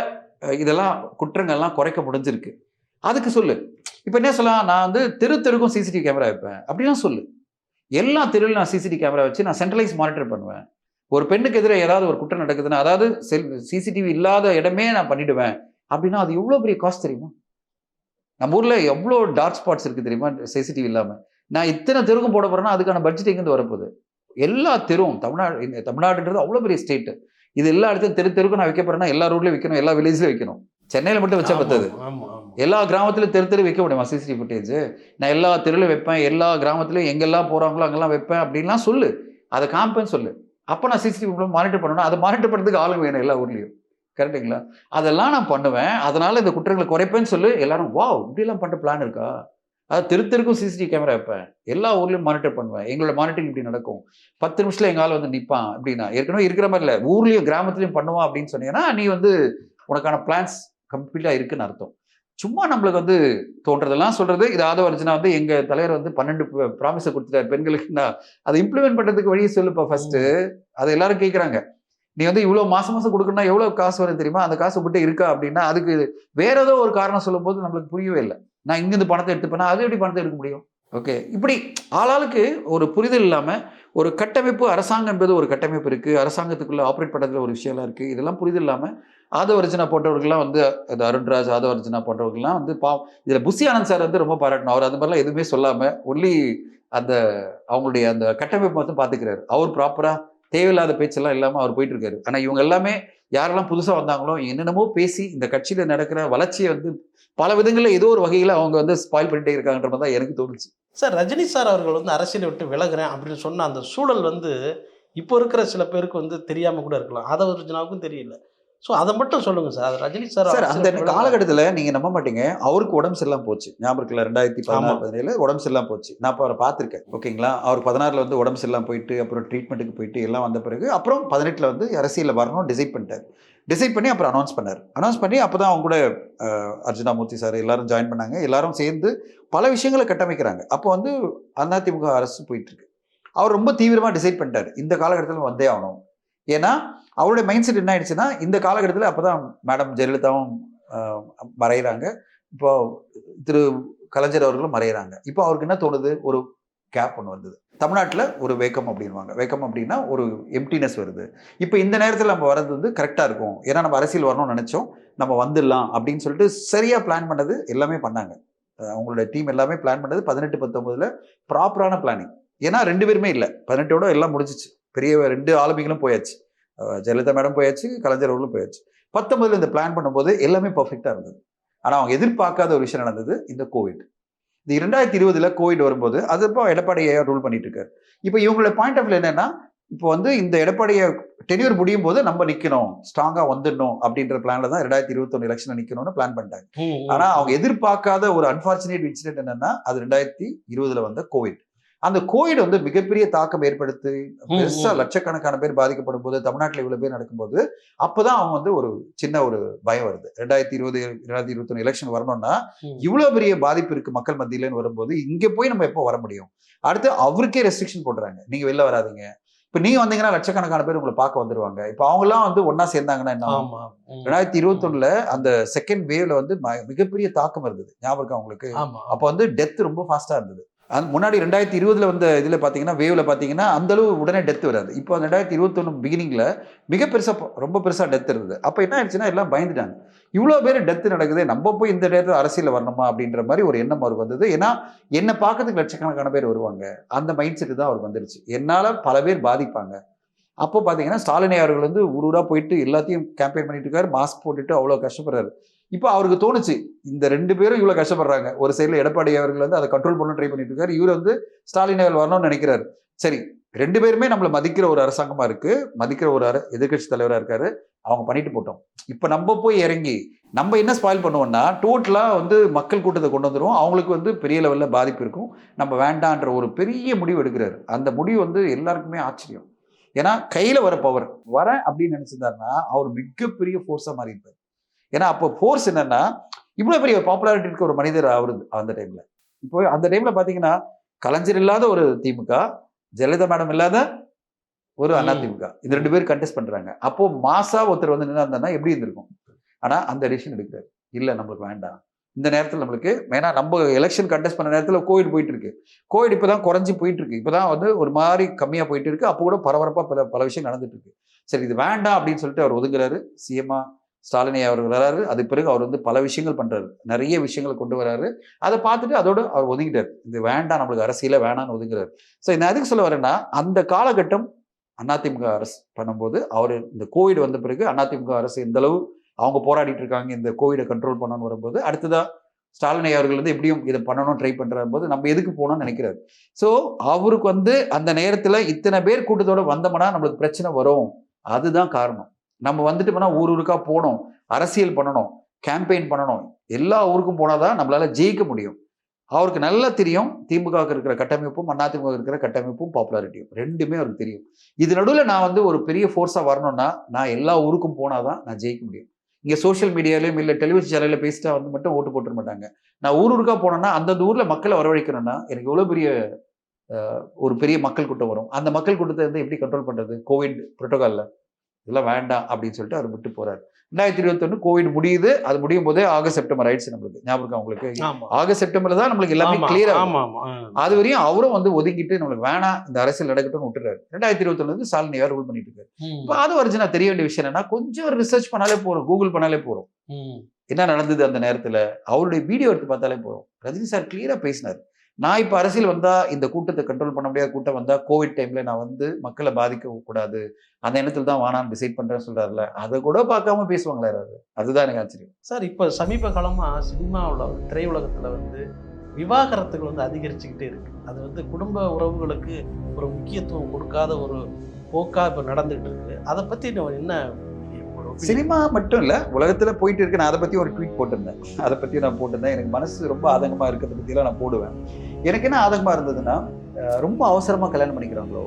இதெல்லாம் குற்றங்கள்லாம் குறைக்க முடிஞ்சிருக்கு அதுக்கு சொல்லு. இப்போ என்ன சொல்லலாம், நான் வந்து தெருக்கும் சிசிடிவி கேமரா வைப்பேன் அப்படின்னா சொல்லு. எல்லா தெருவிலும் நான் சிசிடிவி கேமரா வச்சு நான் சென்ட்ரலைஸ் மானிட்டர் பண்ணுவேன். ஒரு பெண்ணுக்கு எதிராக ஏதாவது ஒரு குற்றம் நடக்குதுன்னா, அதாவது சிசிடிவி இல்லாத இடமே நான் பண்ணிவிடுவேன் அப்படின்னா அது எவ்வளோ பெரிய காஸ்ட் தெரியுமா? நம்ம ஊரில் எவ்வளோ டார்க் ஸ்பாட்ஸ் இருக்குது தெரியுமா சிசிடிவி இல்லாமல்? நான் இத்தனை தெருக்கும் போட போகிறேன்னா அதுக்கான பட்ஜெட் எங்கேருந்து வரப்போகுது? எல்லா தெருவும் தமிழ்நாடுன்றது அவ்வளோ பெரிய ஸ்டேட்டு. இது எல்லா இடத்துலையும் தெருக்கும் நான் வைக்க போகிறேன்னா எல்லா ரோட்லையும் வைக்கணும், எல்லா வில்லேஜ்லையும் வைக்கணும். சென்னையில் மட்டும் வச்சா பத்தாது. எல்லா கிராமத்துலையும் தெரு வைக்க முடியுமா சிசிடிவி ஃபுட்டேஜ்? நான் எல்லா தெருவிலும் வைப்பேன், எல்லா கிராமத்துலையும் எங்கெல்லாம் போகிறாங்களோ அங்கெல்லாம் வைப்பேன் அப்படின்லாம் சொல்லு. அதை காமிப்பேன்னு சொல்லு. அப்போ நான் சிசிடிவி மானிட்டர் பண்ணணும். அதை மானிட்டர் பண்ணுறதுக்கு ஆளுங்க வேணும் எல்லா ஊர்லேயும். கரெக்டுங்களா? அதெல்லாம் நான் பண்ணுவேன், அதனால் இந்த குற்றங்களை குறைப்பேன்னு சொல்லு. எல்லாரும் வாவ் இப்படிலாம் பண்ணுற பிளான் இருக்கா? அது தெருக்கும் சிசிடிவி கேமரா வைப்பேன், எல்லா ஊர்லேயும் மானிட்டர் பண்ணுவேன், எங்களோட மானிட்டரிங் இப்படி நடக்கும், 10 நிமிஷத்தில் எங்கள் ஆள் வந்து நிற்பான் அப்படின்னா. ஏற்கனவே இருக்கிற மாதிரி இல்லை, ஊர்லேயும் கிராமத்துலையும் பண்ணுவான் அப்படின்னு சொன்னீங்கன்னா நீ வந்து உனக்கான பிளான்ஸ் கம்ப்ளீட்டாக இருக்குன்னு அர்த்தம். சும்மா நம்மளுக்கு வந்து தோன்றதெல்லாம் சொல்கிறது. இது ஆதவர்ஜுனா வந்து எங்கள் தலைவர் வந்து 12 ப்ராமிஸை கொடுத்துட்டார் பெண்களுக்குன்னா அதை இம்ப்ளிமெண்ட் பண்ணுறதுக்கு வழியை சொல்லுப்பா ஃபஸ்ட்டு. அதை எல்லாரும் கேட்குறாங்க. நீ வந்து இவ்வளோ மாதம் கொடுக்கணும்னா எவ்வளோ காசு வரும் தெரியுமா? அந்த காசு உங்கள்கிட்ட இருக்கா அப்படின்னா அதுக்கு வேற ஏதோ ஒரு காரணம் சொல்லும்போது நம்மளுக்கு புரியவே இல்லை. நான் இங்கேருந்து பணத்தை எடுத்துப்பேன்னா அது எப்படி பணத்தை எடுக்க முடியும்? ஓகே, இப்படி ஆளாளுக்கு ஒரு புரிதல் இல்லாமல் ஒரு கட்டமைப்பு, அரசாங்கம் என்பது ஒரு கட்டமைப்பு இருக்குது, அரசாங்கத்துக்குள்ளே ஆப்ரேட் பண்ணுறதுல ஒரு விஷயம்லாம் இருக்குது, இதெல்லாம் புரிதல் இல்லாமல் ஆதவர்ஜுனா போன்றவர்கள்லாம் வந்து அது அருண்ராஜ் ஆதவர்ஜுனா போன்றவர்கள்லாம் வந்து இதில் புஷி ஆனந்த் சார் வந்து ரொம்ப பாராட்டணும். அவர் அது மாதிரிலாம் எதுவுமே சொல்லாமல் ஒன்லி அந்த அவங்களுடைய அந்த கட்டமைப்பு மட்டும் பார்த்துக்கிறாரு. அவர் ப்ராப்பராக தேவையில்லாத பேச்செல்லாம் இல்லாமல் அவர் போயிட்டு இருக்காரு. ஆனால் இவங்க எல்லாமே யாரெல்லாம் புதுசாக வந்தாங்களோ என்னென்னமோ பேசி இந்த கட்சியில் நடக்கிற வளர்ச்சியை வந்து பல விதங்களில் ஏதோ ஒரு வகையில் அவங்க வந்து ஸ்பாயில் பண்ணிட்டே இருக்காங்கன்ற மாதிரி தான் எனக்கு தோணுச்சு. சார், ரஜினி சார் அவர்கள் வந்து அரசியலை விட்டு விலகுறேன் அப்படின்னு சொன்ன அந்த சூழல் வந்து இப்போ இருக்கிற சில பேருக்கு வந்து தெரியாமல் கூட இருக்கலாம், ஆதவர்ஜுனாவுக்கும் தெரியல. ஸோ அதை மட்டும் சொல்லுங்கள் சார். ரஜினி சார் அந்த காலகட்டத்தில் நீங்கள் நம்ப மாட்டீங்க, அவருக்கு உடம்பு சரியில்லாம போச்சு. ஞாபகம் இருக்குல்ல? 2016-17 உடம்பு சரியில்லாம போச்சு. நான் இப்போ அவரை பார்த்துருக்கேன். ஓகேங்களா? அவர் 16 வந்து உடம்பு சரியில்லாம போயிட்டு அப்புறம் ட்ரீட்மெண்ட்டுக்கு போயிட்டு எல்லாம் வந்த பிறகு அப்புறம் 18 வந்து அரசியலில் வரணும் டிசைட் பண்ணிட்டார். டிசைட் பண்ணி அப்புறம் அனௌன்ஸ் பண்ணார். அனௌன்ஸ் பண்ணி அப்போ தான் அவங்க கூட அர்ஜுனா மூர்த்தி சார் எல்லாரும் ஜாயின் பண்ணாங்க. எல்லாரும் சேர்ந்து பல விஷயங்களை கட்டமைக்கிறாங்க. அப்போ வந்து அதிமுக அரசு போயிட்டுருக்கு. அவர் ரொம்ப தீவிரமாக டிசைட் பண்ணிட்டார், இந்த காலகட்டத்தில் வந்தே ஆகணும். ஏன்னா அவருடைய மைண்ட் செட் என்ன ஆயிடுச்சுன்னா, இந்த காலகட்டத்தில் அப்போ தான் மேடம் ஜெயலலிதாவும் மறைகிறாங்க, இப்போ திரு கலைஞர் அவர்களும் மறைகிறாங்க. இப்போ அவருக்கு என்ன தோணுது, ஒரு கேப் ஒன்று வந்தது. தமிழ்நாட்டில் ஒரு வேக்கம் அப்படின்வாங்க. வேக்கம் அப்படின்னா ஒரு எம்டினஸ் வருது. இப்போ இந்த நேரத்தில் நம்ம வர்றது வந்து கரெக்டாக இருக்கும். ஏன்னா நம்ம அரசியல் வரணும்னு நினச்சோம், நம்ம வந்துடலாம் அப்படின்னு சொல்லிட்டு சரியாக பிளான் பண்ணது எல்லாமே பண்ணாங்க. அவங்களோட டீம் எல்லாமே பிளான் பண்ணது 18-19 ப்ராப்பரான பிளானிங். ஏன்னா 2 பேருமே இல்லை, 18ஓட எல்லாம் முடிஞ்சிச்சு. பெரிய 2 ஆளுமைகளும் போயாச்சு. ஜெயலலிதா மேடம் போயாச்சு, கலைஞர் அவர்களும் போயாச்சு. 19 இந்த பிளான் பண்ணும்போது எல்லாமே பர்ஃபெக்டாக இருந்தது. ஆனால் அவங்க எதிர்பார்க்காத ஒரு விஷயம் நடந்தது, இந்த கோவிட். இந்த 2020 கோவிட் வரும்போது அது இப்போ எடப்பாடியை ரூல் பண்ணிட்டு இருக்காரு. இப்போ இவங்களோட பாயிண்ட் ஆஃப் வியூ என்னன்னா, இப்போ வந்து இந்த எடப்பாடியை டென்யூர் முடியும் போது நம்ம நிற்கணும், ஸ்ட்ராங்காக வந்துடணும் அப்படின்ற பிளான்ல தான் 2021 எலெக்ஷன்ல நிற்கணும்னு பிளான் பண்ணிட்டாங்க. ஆனால் அவங்க எதிர்பார்க்காத ஒரு அன்பார்ச்சுனேட் இன்சிடென்ட் என்னன்னா, அது 2020 வந்த கோவிட். அந்த கோவிட் வந்து மிகப்பெரிய தாக்கம் ஏற்படுத்தி பெருசா லட்சக்கணக்கான பேர் பாதிக்கப்படும் போது, தமிழ்நாட்டில் இவ்வளவு பேர் நடக்கும்போது அப்பதான் அவங்க வந்து ஒரு சின்ன ஒரு பயம் வருது. 2020-2021 எலெக்ஷன் வரணும்னா இவ்வளவு பெரிய பாதிப்பு இருக்கு மக்கள் மத்தியிலன்னு வரும்போது இங்க போய் நம்ம எப்போ வர முடியும்? அடுத்து அவருக்கே ரெஸ்ட்ரிக்ஷன் போடுறாங்க, நீங்க வெளில வராதீங்க. இப்ப நீங்க வந்தீங்கன்னா லட்சக்கணக்கான பேர் உங்களை பார்க்க வந்துருவாங்க. இப்ப அவங்க எல்லாம் வந்து ஒன்னா சேர்ந்தாங்கன்னா என்ன? 2021 அந்த செகண்ட் வேவ்ல வந்து மிகப்பெரிய தாக்கம் இருந்தது. ஞாபகம் உங்களுக்கு? அப்ப வந்து டெத் ரொம்ப ஃபாஸ்டா இருந்தது. முன்னாடி 2020 வந்த இதில் பார்த்தீங்கன்னா வேவ்ல பார்த்தீங்கன்னா அந்த அளவு உடனே டெத் வராது. இப்போ 2021 பிகினிங்ல ரொம்ப பெருசாக டெத் இருந்தது. அப்போ என்ன ஆயிடுச்சுன்னா எல்லாம் பயந்துட்டாங்க, இவ்வளோ பேர் டெத் நடக்குது, நம்ம போய் இந்த நேரத்தில் அரசியலில் வரணுமா அப்படின்ற மாதிரி ஒரு எண்ணம் அவருக்கு வந்தது. ஏன்னா என்னை பார்க்கறதுக்கு லட்சக்கணக்கான பேர் வருவாங்க, அந்த மைண்ட் செட்டு தான் அவருக்கு வந்துருச்சு. என்னால் பல பேர் பாதிப்பாங்க. அப்போ பார்த்தீங்கன்னா ஸ்டாலின் அவர்கள் வந்து ஊரூராக போயிட்டு எல்லாத்தையும் கேம்பெயின் பண்ணிட்டு இருக்காரு, மாஸ்க் போட்டுட்டு அவ்வளோ கஷ்டப்படுறாரு. இப்போ அவருக்கு தோணுச்சு, இந்த 2 பேரும் இவ்வளோ கஷ்டப்படுறாங்க, ஒரு சைடில் எடப்பாடி அவர்கள் வந்து அதை கண்ட்ரோல் பண்ண ட்ரை பண்ணிட்டு இருக்காரு, இவர் வந்து ஸ்டாலின் அவர்கள் வரணும்னு நினைக்கிறாரு. சரி, 2 பேருமே நம்மளை மதிக்கிற ஒரு அரசாங்கமா இருக்கு, மதிக்கிற ஒரு எதிர்கட்சி தலைவராக இருக்காரு, அவங்க பண்ணிட்டு போட்டோம். இப்போ நம்ம போய் இறங்கி நம்ம என்ன ஸ்பாயில் பண்ணுவோம்னா டோட்டலாக வந்து மக்கள் கூட்டத்தை கொண்டு வந்துடுவோம், அவங்களுக்கு வந்து பெரிய லெவலில் பாதிப்பு இருக்கும், நம்ம வேண்டான்ற ஒரு பெரிய முடிவு எடுக்கிறாரு. அந்த முடிவு வந்து எல்லாருக்குமே ஆச்சரியம். ஏன்னா கையில் வர பவர் வரேன் அப்படின்னு நினைச்சிருந்தாருன்னா அவர் மிகப்பெரிய ஃபோர்ஸாக மாறி இருப்பார். ஏன்னா அப்போ ஃபோர்ஸ் என்னன்னா, இவ்வளோ பெரிய பாப்புலாரிட்டி இருக்க ஒரு மனிதர் அவருது அந்த டைம்ல. இப்போ அந்த டைம்ல பார்த்தீங்கன்னா கலைஞர் இல்லாத ஒரு திமுக, ஜெயலலிதா மேடம் இல்லாத ஒரு அதிமுக, இந்த 2 பேர் கண்டெஸ்ட் பண்றாங்க. அப்போ மாசா ஒருத்தர் வந்து நின்னா எப்படி இருந்திருக்கும்? ஆனா அந்த டிசிஷன் எடுக்கிறாரு, இல்லை நம்மளுக்கு வேண்டாம் இந்த நேரத்தில் நம்மளுக்கு. ஏன்னா நம்ம எலெக்ஷன் கண்டெஸ்ட் பண்ண நேரத்தில் கோவிட் போயிட்டு இருக்கு, கோவிட் இப்போதான் குறைஞ்சி போயிட்டு இருக்கு, இப்போதான் வந்து ஒரு மாதிரி கம்மியாக போயிட்டு இருக்கு. அப்போ கூட பரபரப்பாக பல விஷயம் நடந்துட்டு இருக்கு. சரி, இது வேண்டாம் அப்படின்னு சொல்லிட்டு அவர் ஒதுங்குறாரு. சிஎம்ஆ ஸ்டாலின் அவர் வராரு. அதுக்கு பிறகு அவர் வந்து பல விஷயங்கள் பண்றாரு, நிறைய விஷயங்களை கொண்டு வராரு. அதை பார்த்துட்டு அதோட அவர் ஒதுங்கிட்டார், இது வேண்டாம் நம்மளுக்கு அரசியல வேணான்னு ஒதுங்குறாரு. ஸோ இந்த எதுக்கு சொல்ல வரேன்னா, அந்த காலகட்டம் அதிமுக அரசு பண்ணும்போது அவர் இந்த கோவிட் வந்த பிறகு அதிமுக அரசு எந்த அளவு அவங்க போராடிட்டு இருக்காங்க இந்த கோவிடை கண்ட்ரோல் பண்ணணும்னு வரும்போது, அடுத்ததா ஸ்டாலின் அவர்கள் வந்து எப்படியும் இதை பண்ணணும் ட்ரை பண்ற போது நம்ம எதுக்கு போனோம்னு நினைக்கிறாரு. ஸோ அவருக்கு வந்து அந்த நேரத்தில் இத்தனை பேர் கூட்டத்தோட வந்தோம்னா நம்மளுக்கு பிரச்சனை வரும், அதுதான் காரணம். நம்ம வந்துட்டு போனால் ஊருக்கா போகணும், அரசியல் பண்ணணும், கேம்பெயின் பண்ணணும், எல்லா ஊருக்கும் போனாதான் நம்மளால ஜெயிக்க முடியும். அவருக்கு நல்லா தெரியும் திமுக இருக்கிற கட்டமைப்பும் அதிமுக இருக்கிற கட்டமைப்பும் பாப்புலாரிட்டியும் 2மே அவருக்கு தெரியும். இது நடுவில் நான் வந்து ஒரு பெரிய ஃபோர்ஸாக வரணும்னா நான் எல்லா ஊருக்கும் போனாதான் நான் ஜெயிக்க முடியும். இங்கே சோஷியல் மீடியாலையும் இல்லை டெலிவிஷன் சேனலில் பேசிட்டா வந்து மட்டும் ஓட்டு போட்டுற மாட்டாங்க. நான் ஊருக்கா போனேன்னா அந்தந்த ஊரில் மக்களை வரவழைக்கணும்னா எனக்கு எவ்வளோ பெரிய ஒரு பெரிய மக்கள் கூட்டம் வரும். அந்த மக்கள் கூட்டத்தை வந்து எப்படி கண்ட்ரோல் பண்ணுறது? கோவிட் புரோட்டோகாலில் இதெல்லாம் வேண்டாம் அப்படின்னு சொல்லிட்டு அவர் விட்டு போறாரு. 2021 கோவிட் முடியுது. அது முடியும் போதே ஆகஸ்ட் செப்டம்பர் ஆயிடுச்சு. நம்மளுக்கு ஞாபகம் உங்களுக்கு? ஆகஸ்ட் செப்டம்பர்ல தான் நம்மளுக்கு எல்லாமே கிளியர் ஆகும். அது வரையும் அவரும் வந்து ஒதுக்கிட்டு நம்மளுக்கு வேணாம் இந்த அரசியல் நடக்கட்டும்னு விட்டுறாரு. 2021 ஸ்டாலின் யார் ரூல் பண்ணிட்டு இருக்காரு. இப்போ அது வரைக்கும் தெரிய வேண்டிய விஷயம் என்னன்னா, கொஞ்சம் ரிசர்ச் பண்ணாலே போறோம், கூகுள் பண்ணாலே போறோம், என்ன நடந்தது அந்த நேரத்துல அவருடைய வீடியோ எடுத்து பார்த்தாலே போறோம். ரஜினி சார் கிளியரா பேசினார், நான் இப்போ அரசியல் வந்தா இந்த கூட்டத்தை கண்ட்ரோல் பண்ண முடியாத கூட்டம் வந்தா கோவிட் டைம்ல நான் வந்து மக்களை பாதிக்க கூடாது, அந்த எண்ணத்தில் தான் வானான்னு டிசைட் பண்றேன்னு சொல்றாருல, அதை கூட பார்க்காம பேசுவாங்களா யாராவது? அதுதான் எனக்கு ஆச்சரியம் சார். இப்போ சமீப காலமா சினிமாவில் திரையுலகத்துல வந்து விவாகரத்துகள் வந்து அதிகரிச்சுக்கிட்டே இருக்கு. அது வந்து குடும்ப உறவுகளுக்கு ஒரு முக்கியத்துவம் கொடுக்காத ஒரு போக்கா இப்போ நடந்துகிட்டு இருக்கு. அதை பத்தி என்ன? சினிமா மட்டும் இல்ல, உலகத்துல போயிட்டு இருக்கு. நான் அதை பத்தி ஒரு ட்வீட் போட்டிருந்தேன், அதை பத்தி நான் போட்டிருந்தேன். எனக்கு மனசு ரொம்ப ஆதங்கமா இருக்கிறத பத்தியெல்லாம் நான் போடுவேன். எனக்கு என்ன ஆதங்கமா இருந்ததுன்னா, ரொம்ப அவசரமா கல்யாணம் பண்ணிக்கிறாங்களோ,